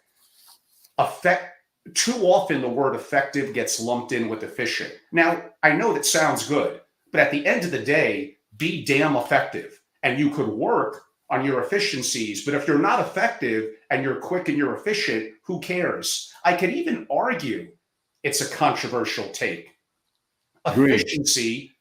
Too often the word effective gets lumped in with efficient. Now, I know that sounds good, but at the end of the day, be damn effective. And you could work on your efficiencies, but if you're not effective and you're quick and you're efficient, who cares? I could even argue it's a controversial take. Agreed. Efficiency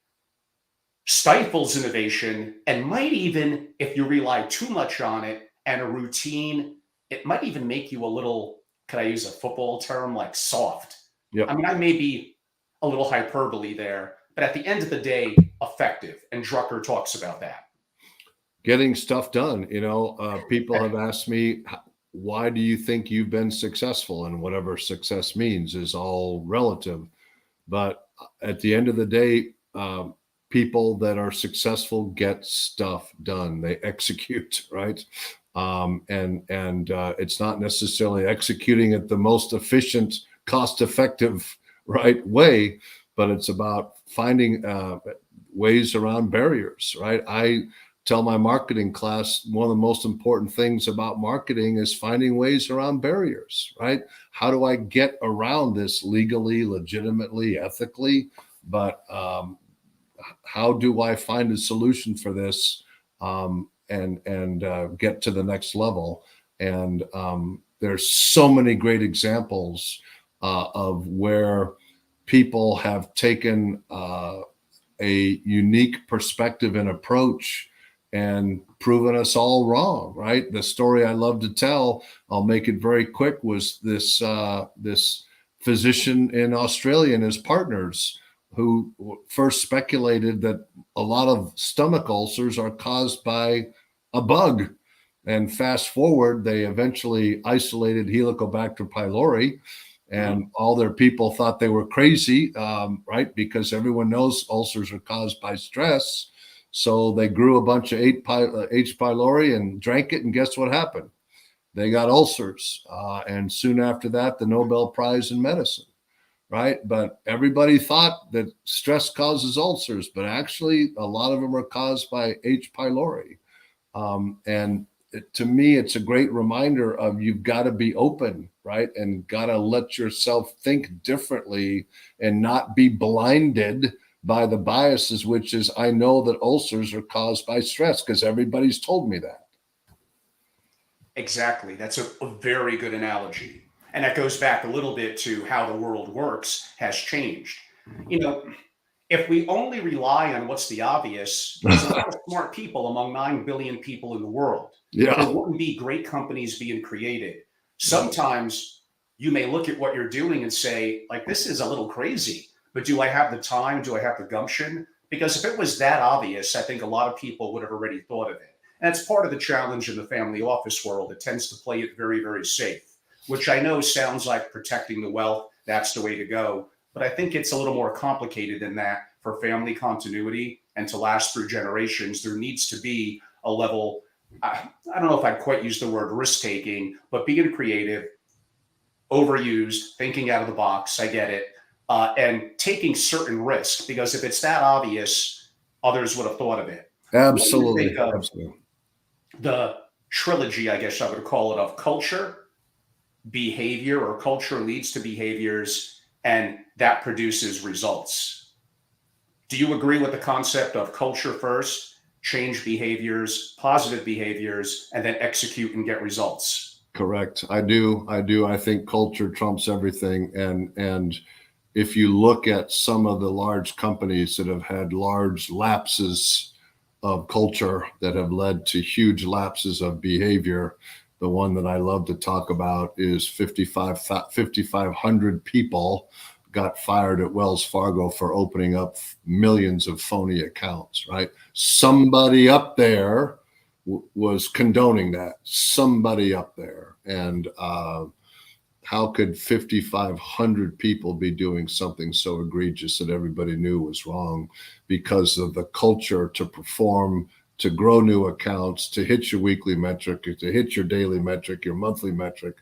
stifles innovation and might even, if you rely too much on it and a routine, it might even make you a little, could I use a football term, like soft? Yep. I mean, I may be a little hyperbole there, but at the end of the day, effective. And Drucker talks about that. Getting stuff done. People have asked me, why do you think you've been successful? And whatever success means is all relative. But at the end of the day, people that are successful get stuff done. They execute, right? And it's not necessarily executing at the most efficient, cost-effective, right way, but it's about finding ways around barriers, right? I tell my marketing class, one of the most important things about marketing is finding ways around barriers, right? How do I get around this legally, legitimately, ethically? But how do I find a solution for this and get to the next level? And there's so many great examples of where people have taken a unique perspective and approach and proven us all wrong, right? The story I love to tell, I'll make it very quick, was this physician in Australia and his partners who first speculated that a lot of stomach ulcers are caused by a bug. And fast forward, they eventually isolated Helicobacter pylori, and all their people thought they were crazy, right? Because everyone knows ulcers are caused by stress. So they grew a bunch of H. pylori and drank it, and guess what happened? They got ulcers. And soon after that, the Nobel Prize in medicine, right? But everybody thought that stress causes ulcers, but actually a lot of them are caused by H. pylori. To me, it's a great reminder of you've got to be open, right? And got to let yourself think differently and not be blinded by the biases, which is, I know that ulcers are caused by stress because everybody's told me that. Exactly. That's a very good analogy. And that goes back a little bit to how the world works has changed. If we only rely on what's the obvious, there's a lot of smart people among 9 billion people in the world. Yeah. There wouldn't be great companies being created. Sometimes you may look at what you're doing and say, like, this is a little crazy, but do I have the time? Do I have the gumption? Because if it was that obvious, I think a lot of people would have already thought of it. And it's part of the challenge in the family office world. It tends to play it very, very safe, which I know sounds like protecting the wealth. That's the way to go. But I think it's a little more complicated than that. For family continuity and to last through generations, there needs to be a level, I don't know if I'd quite use the word risk taking, but being creative, overused, thinking out of the box, I get it, and taking certain risks, because if it's that obvious, others would have thought of it. Absolutely. Absolutely. The trilogy, I guess I would call it, of culture, behavior, or culture leads to behaviors, and that produces results. Do you agree with the concept of culture first, change behaviors, positive behaviors, and then execute and get results? Correct. I do. I think culture trumps everything. And if you look at some of the large companies that have had large lapses of culture that have led to huge lapses of behavior, the one that I love to talk about is 5,500 people got fired at Wells Fargo for opening up millions of phony accounts, right? Somebody up there was condoning that. Somebody up there. And how could 5,500 people be doing something so egregious that everybody knew was wrong because of the culture to perform, to grow new accounts, to hit your weekly metric, to hit your daily metric, your monthly metric,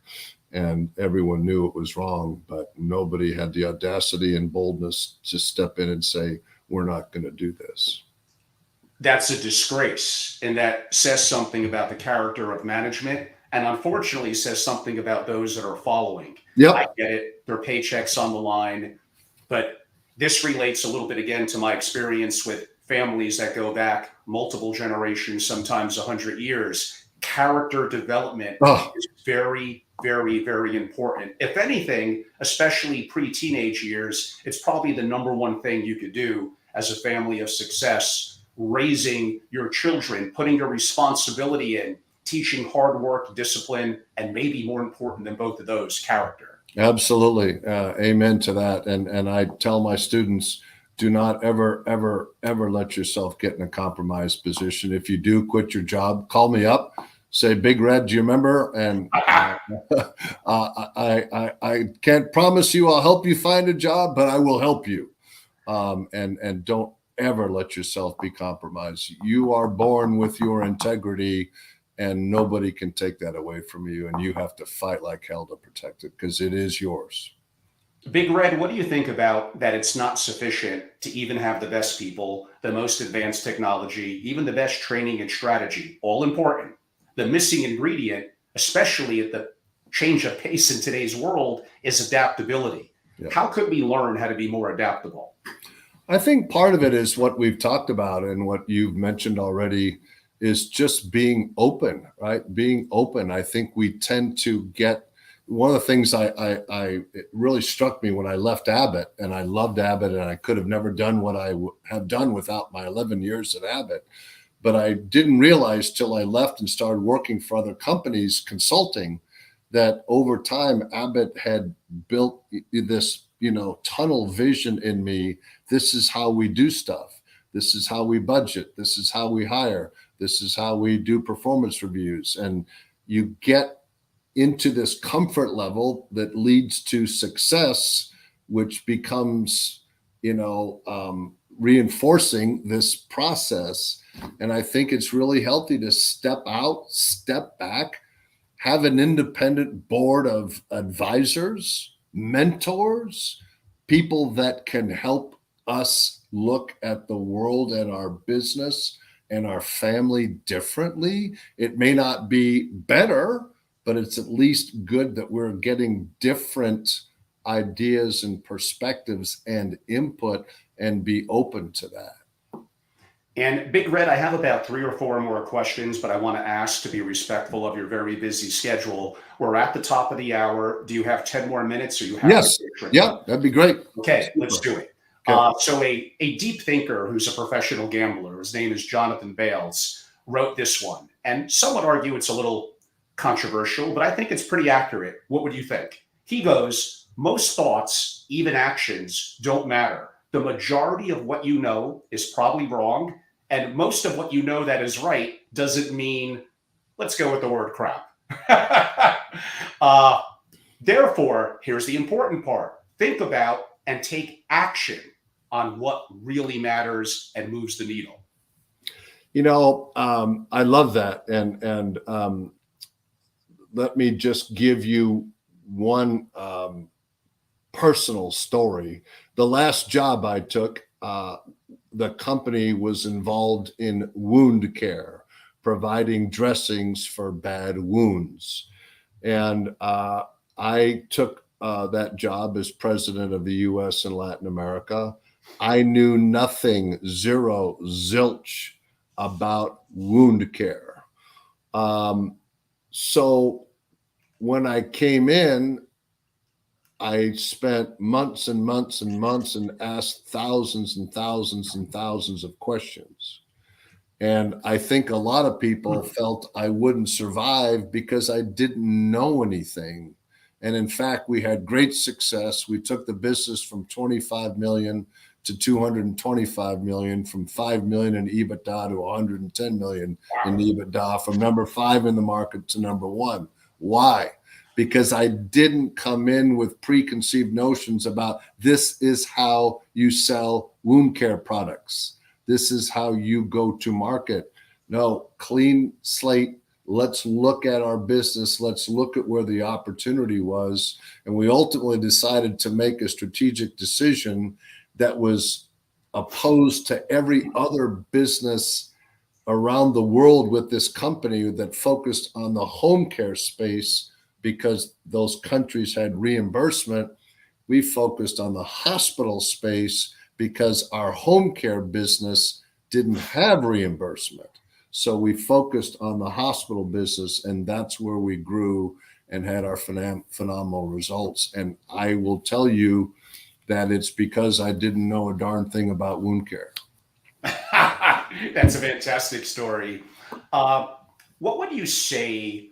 and everyone knew it was wrong, but nobody had the audacity and boldness to step in and say, we're not going to do this. That's a disgrace, and that says something about the character of management, and unfortunately says something about those that are following. I Yep. get it, their paychecks on the line, but this relates a little bit again to my experience with families that go back multiple generations, sometimes 100 years. Character development Oh, is very, very, very important. If anything, especially pre-teenage years, it's probably the number one thing you could do as a family of success, raising your children, putting your responsibility in, teaching hard work, discipline, and maybe more important than both of those, character. absolutely. Amen to that. And I tell my students, do not ever, ever, ever let yourself get in a compromised position. If you do quit your job, call me up, say, Big Red, do you remember? And I can't promise you I'll help you find a job, but I will help you. And don't ever let yourself be compromised. You are born with your integrity, and nobody can take that away from you. And you have to fight like hell to protect it because it is yours. Big Red, what do you think about that it's not sufficient to even have the best people, the most advanced technology, even the best training and strategy? All important. The missing ingredient, especially at the change of pace in today's world, is adaptability. Yeah. How could we learn how to be more adaptable? I think part of it is what we've talked about and what you've mentioned already is just being open, right? Being open. I think we tend to get one of the things it really struck me when I left Abbott, and I loved Abbott, and I could have never done what I have done without my 11 years at Abbott. But I didn't realize till I left and started working for other companies consulting that over time Abbott had built this, tunnel vision in me. This is how we do stuff. This is how we budget. This is how we hire. This is how we do performance reviews. And you get into this comfort level that leads to success, which becomes, reinforcing this process. And I think it's really healthy to step out, step back, have an independent board of advisors, mentors, people that can help us look at the world and our business and our family differently. It may not be better, but it's at least good that we're getting different ideas and perspectives and input and be open to that. And Big Red, I have about 3 or 4 more questions, but I want to ask to be respectful of your very busy schedule. We're at the top of the hour. Do you have 10 more minutes or you have Yes. to? Yeah, that'd be great. Okay, let's do it. Okay. So a deep thinker who's a professional gambler, his name is Jonathan Bales, wrote this one. And some would argue it's a little controversial, but I think it's pretty accurate. What would you think? He goes, most thoughts, even actions, don't matter. The majority of what you know is probably wrong. And most of what you know that is right doesn't mean, let's go with the word crap. Therefore, here's the important part. Think about and take action on what really matters and moves the needle. I love that. And let me just give you one personal story. The last job I took, the company was involved in wound care, providing dressings for bad wounds. And I took that job as president of the US and Latin America. I knew nothing, zero, zilch about wound care. So when I came in, I spent months and months and months and asked thousands and thousands and thousands of questions. And I think a lot of people felt I wouldn't survive because I didn't know anything. And in fact, we had great success. We took the business from 25 million to 225 million, from 5 million in EBITDA to 110 million in EBITDA, from number 5 in the market to number 1. Why? because I didn't come in with preconceived notions about this is how you sell wound care products. This is how you go to market. No, clean slate. Let's look at our business. Let's look at where the opportunity was. And we ultimately decided to make a strategic decision that was opposed to every other business around the world with this company that focused on the home care space because those countries had reimbursement. We focused on the hospital space because our home care business didn't have reimbursement. So we focused on the hospital business, and that's where we grew and had our phenomenal results. And I will tell you that it's because I didn't know a darn thing about wound care. That's a fantastic story. What would you say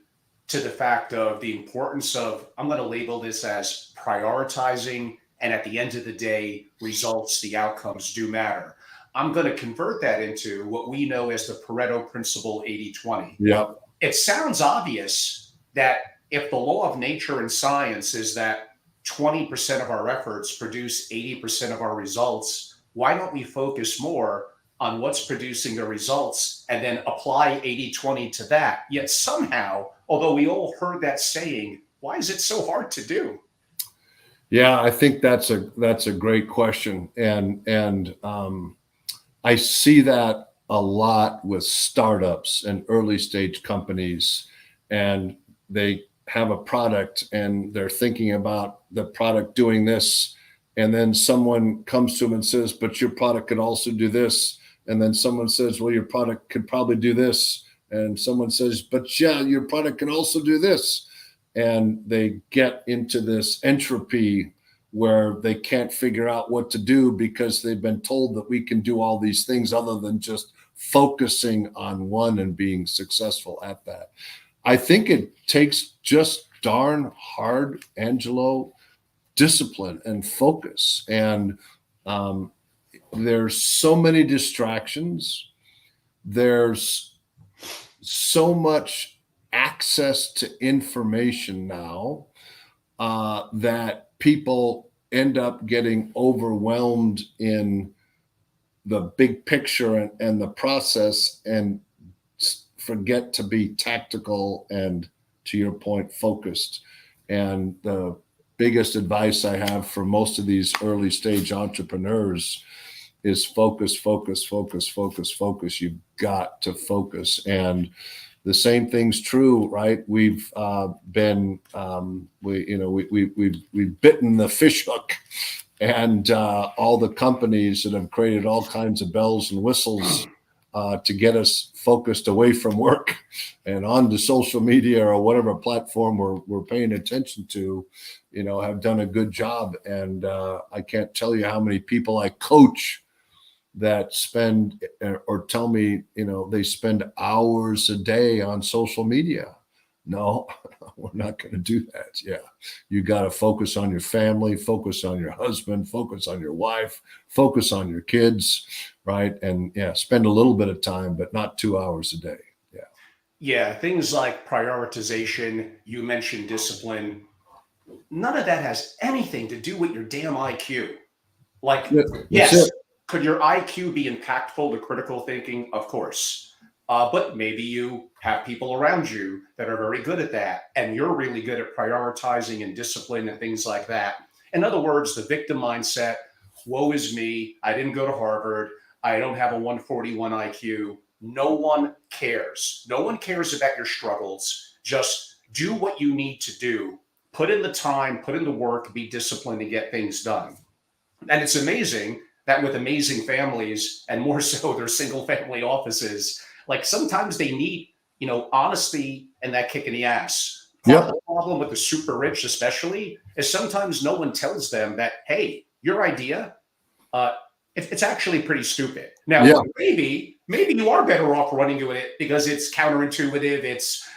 to the fact of the importance of, I'm going to label this as prioritizing, and at the end of the day, results, the outcomes do matter. I'm going to convert that into what we know as the Pareto principle 80-20. Yeah. It sounds obvious that if the law of nature and science is that 20% of our efforts produce 80% of our results, why don't we focus more on what's producing the results and then apply 80-20 to that? Yet somehow, although we all heard that saying, why is it so hard to do? Yeah, I think that's a great question. And I see that a lot with startups and early stage companies, and they have a product and they're thinking about the product doing this. And then someone comes to them and says, but your product could also do this. And then someone says, well, your product could probably do this. And someone says, but yeah, your product can also do this. And they get into this entropy where they can't figure out what to do because they've been told that we can do all these things other than just focusing on one and being successful at that. I think it takes just darn hard, Angelo, discipline and focus. And there's so many distractions. There's so much access to information now that people end up getting overwhelmed in the big picture and the process and forget to be tactical and, to your point, focused. And the biggest advice I have for most of these early stage entrepreneurs is focus, focus, focus, focus, focus. You've got to focus. And the same thing's true, right? We've been we've bitten the fish hook, and all the companies that have created all kinds of bells and whistles to get us focused away from work and onto social media or whatever platform we're paying attention to, have done a good job. And I can't tell you how many people I coach that spend or tell me, they spend hours a day on social media. No, we're not going to do that. Yeah. You got to focus on your family, focus on your husband, focus on your wife, focus on your kids, right? And yeah, spend a little bit of time, but not 2 hours a day. Yeah. Yeah, things like prioritization, you mentioned discipline. None of that has anything to do with your damn IQ. Like, That's yes, it. could your IQ be impactful to critical thinking? Of course. But maybe you have people around you that are very good at that, and you're really good at prioritizing and discipline and things like that. In other words, the victim mindset, woe is me, I didn't go to Harvard, I don't have a 141 IQ. No one cares. No one cares about your struggles. Just do what you need to do. Put in the time, put in the work, be disciplined, and get things done. And it's amazing that with amazing families, and more so their single family offices, like sometimes they need, honesty and that kick in the ass. Part of Yep. the problem with the super rich, especially, is sometimes no one tells them that, hey, your idea, uh, it's actually pretty stupid. Now, Yeah. maybe you are better off running with it because it's counterintuitive. It's,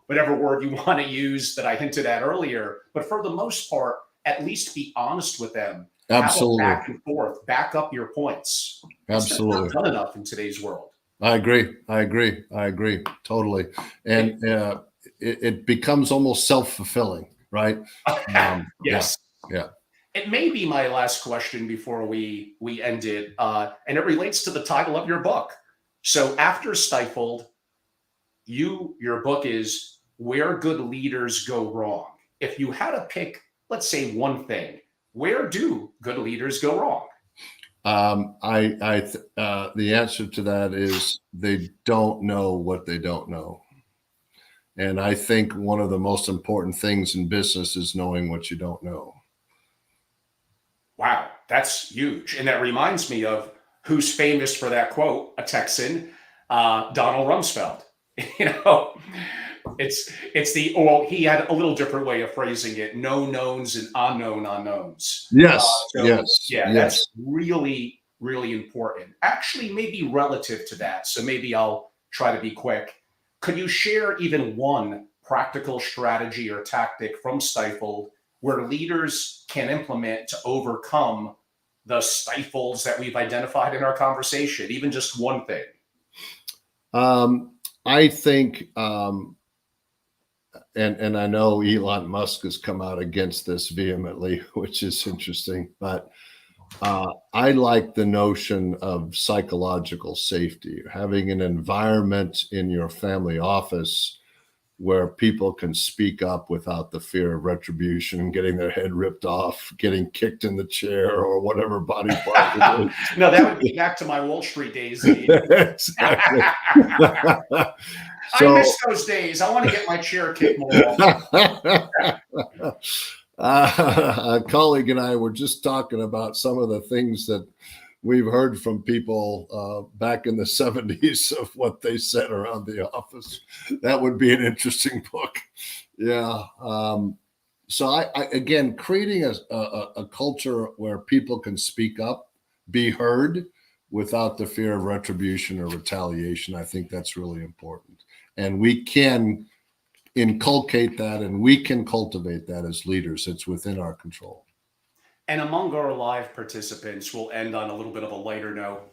whatever word you want to use that I hinted at earlier. But for the most part, at least be honest with them. Have a Absolutely. back and forth, back up your points. It's just not Absolutely. done enough in today's world. I agree. Totally. And it becomes almost self-fulfilling, right? Yes. Yeah. It may be my last question before we end it, and it relates to the title of your book. So after Stifled, your book is Where Good Leaders Go Wrong. If you had to pick, let's say one thing, where do good leaders go wrong? The answer to that is they don't know what they don't know. And I think one of the most important things in business is knowing what you don't know. Wow, that's huge. And that reminds me of who's famous for that quote, a Texan, Donald Rumsfeld. You know, it's the well, he had a little different way of phrasing it: no knowns and unknown unknowns. Yes, So yes, yeah, yes. that's really really important. Actually, maybe relative to that. So maybe I'll try to be quick. Could you share even one practical strategy or tactic from Stifled where leaders can implement to overcome the stifles that we've identified in our conversation? Even just one thing. I think, and I know Elon Musk has come out against this vehemently, which is interesting, but I like the notion of psychological safety, having an environment in your family office where people can speak up without the fear of retribution, getting their head ripped off, getting kicked in the chair, or whatever body part it is. No, that would be back to my Wall Street days. Exactly. I miss those days. I want to get my chair kicked more often. A colleague and I were just talking about some of the things that we've heard from people back in the 70s of what they said around the office. That would be an interesting book. Yeah. So I again, creating a culture where people can speak up, be heard without the fear of retribution or retaliation. I think that's really important. And we can inculcate that and we can cultivate that as leaders. It's within our control. And among our live participants, we'll end on a little bit of a lighter note.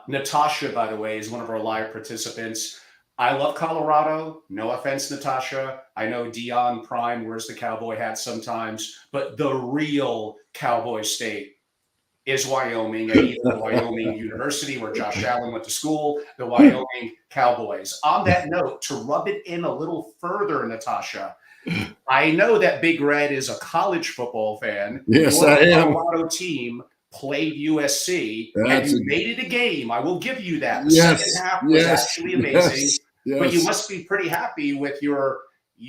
Natasha, by the way, is one of our live participants. I love Colorado. No offense, Natasha. I know Dion Prime wears the cowboy hat sometimes, but the real cowboy state is Wyoming, and even the Wyoming University, where Josh Allen went to school, the Wyoming Cowboys. On that note, to rub it in a little further, Natasha, I know that Big Red is a college football fan. Yes, Your I am. Colorado team played USC, and That's you made it a game. I will give you that. The yes, second half was yes, actually amazing. yes, But you yes. must be pretty happy with your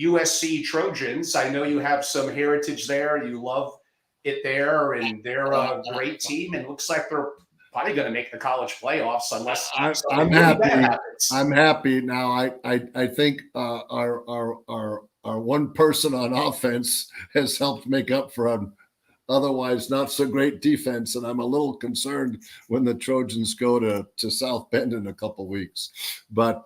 USC Trojans. I know you have some heritage there. You love it there, and they're a great team, and looks like they're probably going to make the college playoffs unless I'm something really bad happy. happens. I'm happy now. I think our one person on offense has helped make up for an otherwise not so great defense, and I'm a little concerned when the Trojans go to South Bend in a couple weeks. But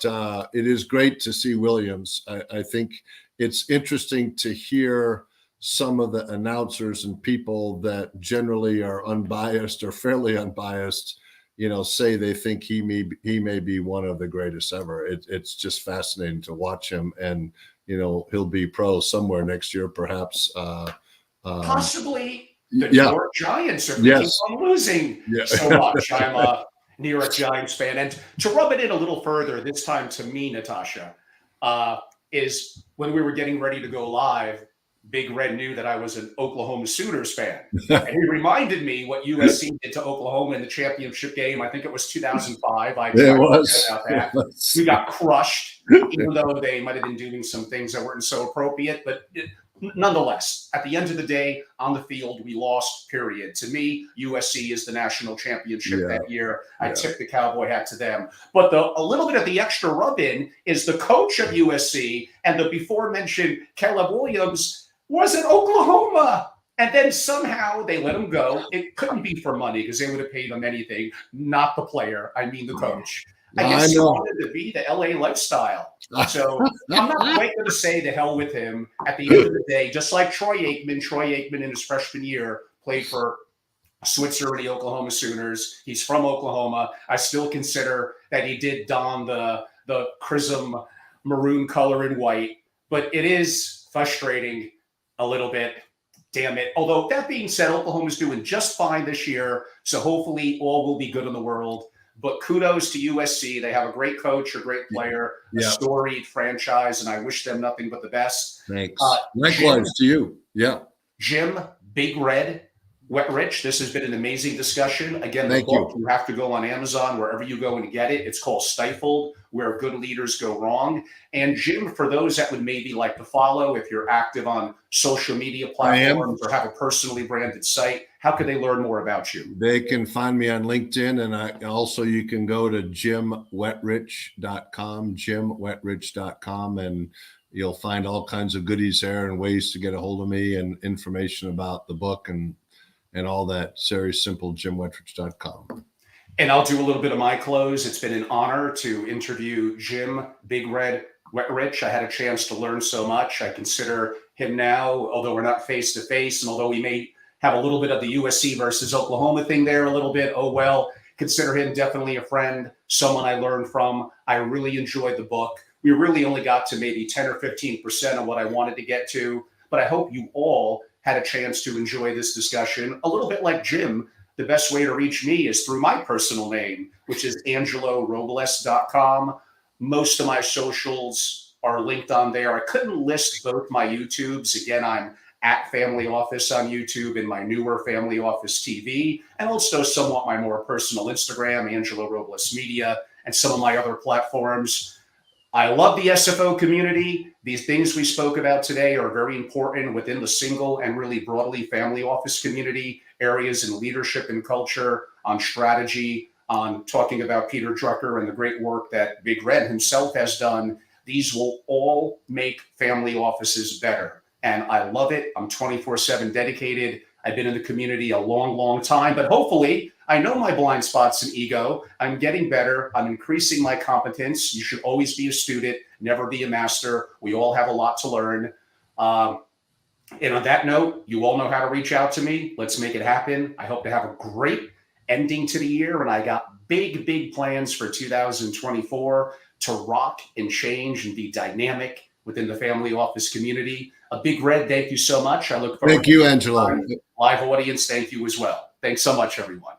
it is great to see Williams. I think it's interesting to hear some of the announcers and people that generally are unbiased or fairly unbiased, say they think he may be one of the greatest ever. It's just fascinating to watch him, and he'll be pro somewhere next year, perhaps. Possibly the New Yeah. York Giants are thinking on losing so much. I'm a New York Giants fan. And to rub it in a little further, this time to me, Natasha, is when we were getting ready to go live, Big Red knew that I was an Oklahoma Sooners fan. And he reminded me what USC did to Oklahoma in the championship game. I think it was 2005. I tried to forget about that. We got crushed, even though they might have been doing some things that weren't so appropriate. But nonetheless, at the end of the day, on the field, we lost, period. To me, USC is the national championship that year. I tip the cowboy hat to them. But a little bit of the extra rub-in is the coach of USC and the before-mentioned Caleb Williams was in Oklahoma. And then somehow they let him go. It couldn't be for money because they would have paid him anything, not the player. I mean the coach. I guess he wanted to be the LA lifestyle. So I'm not quite going to say the hell with him. At the end of the day, just like Troy Aikman in his freshman year played for Switzer and the Oklahoma Sooners. He's from Oklahoma. I still consider that he did don the chrism maroon color and white. but it is frustrating a little bit. Damn it. Although that being said, Oklahoma's doing just fine this year. So hopefully all will be good in the world. But kudos to USC. They have a great coach, a great player, a storied franchise, and I wish them nothing but the best. Thanks. Likewise to you. Yeah. Jim, Big Red, Wetrich, this has been an amazing discussion. Again, the book, you have to go on Amazon, wherever you go and get it. It's called Stifled, Where Good Leaders Go Wrong. And Jim, for those that would maybe like to follow, if you're active on social media platforms or have a personally branded site, how could they learn more about you? They can find me on LinkedIn, and also you can go to jimwetrich.com, jimwetrich.com, and you'll find all kinds of goodies there and ways to get a hold of me and information about the book and all that. It's very simple, jimwetrich.com. And I'll do a little bit of my close. It's been an honor to interview Jim Big Red Wetrich. I had a chance to learn so much. I consider him now, although we're not face to face, and although we may have a little bit of the USC versus Oklahoma thing there a little bit, oh well, consider him definitely a friend, someone I learned from. I really enjoyed the book. We really only got to maybe 10 or 15% of what I wanted to get to, but I hope you all had a chance to enjoy this discussion. A little bit like Jim, the best way to reach me is through my personal name, which is angelorobles.com. Most of my socials are linked on there. I couldn't list both my YouTubes. Again, I'm at Family Office on YouTube and my newer Family Office TV, and also somewhat my more personal Instagram, Angelo Robles Media, and some of my other platforms. I love the SFO community. These things we spoke about today are very important within the single and really broadly family office community, areas in leadership and culture, on strategy, on talking about Peter Drucker and the great work that Big Red himself has done. These will all make family offices better. And I love it. I'm 24/7 dedicated. I've been in the community a long, long time, but hopefully I know my blind spots and ego. I'm getting better. I'm increasing my competence. You should always be a student, never be a master. We all have a lot to learn. And on that note, you all know how to reach out to me. Let's make it happen. I hope to have a great ending to the year. And I got big, big plans for 2024 to rock and change and be dynamic within the family office community. A Big Red, thank you so much. I look forward to you, Angelo. Live audience, thank you as well. Thanks so much, everyone.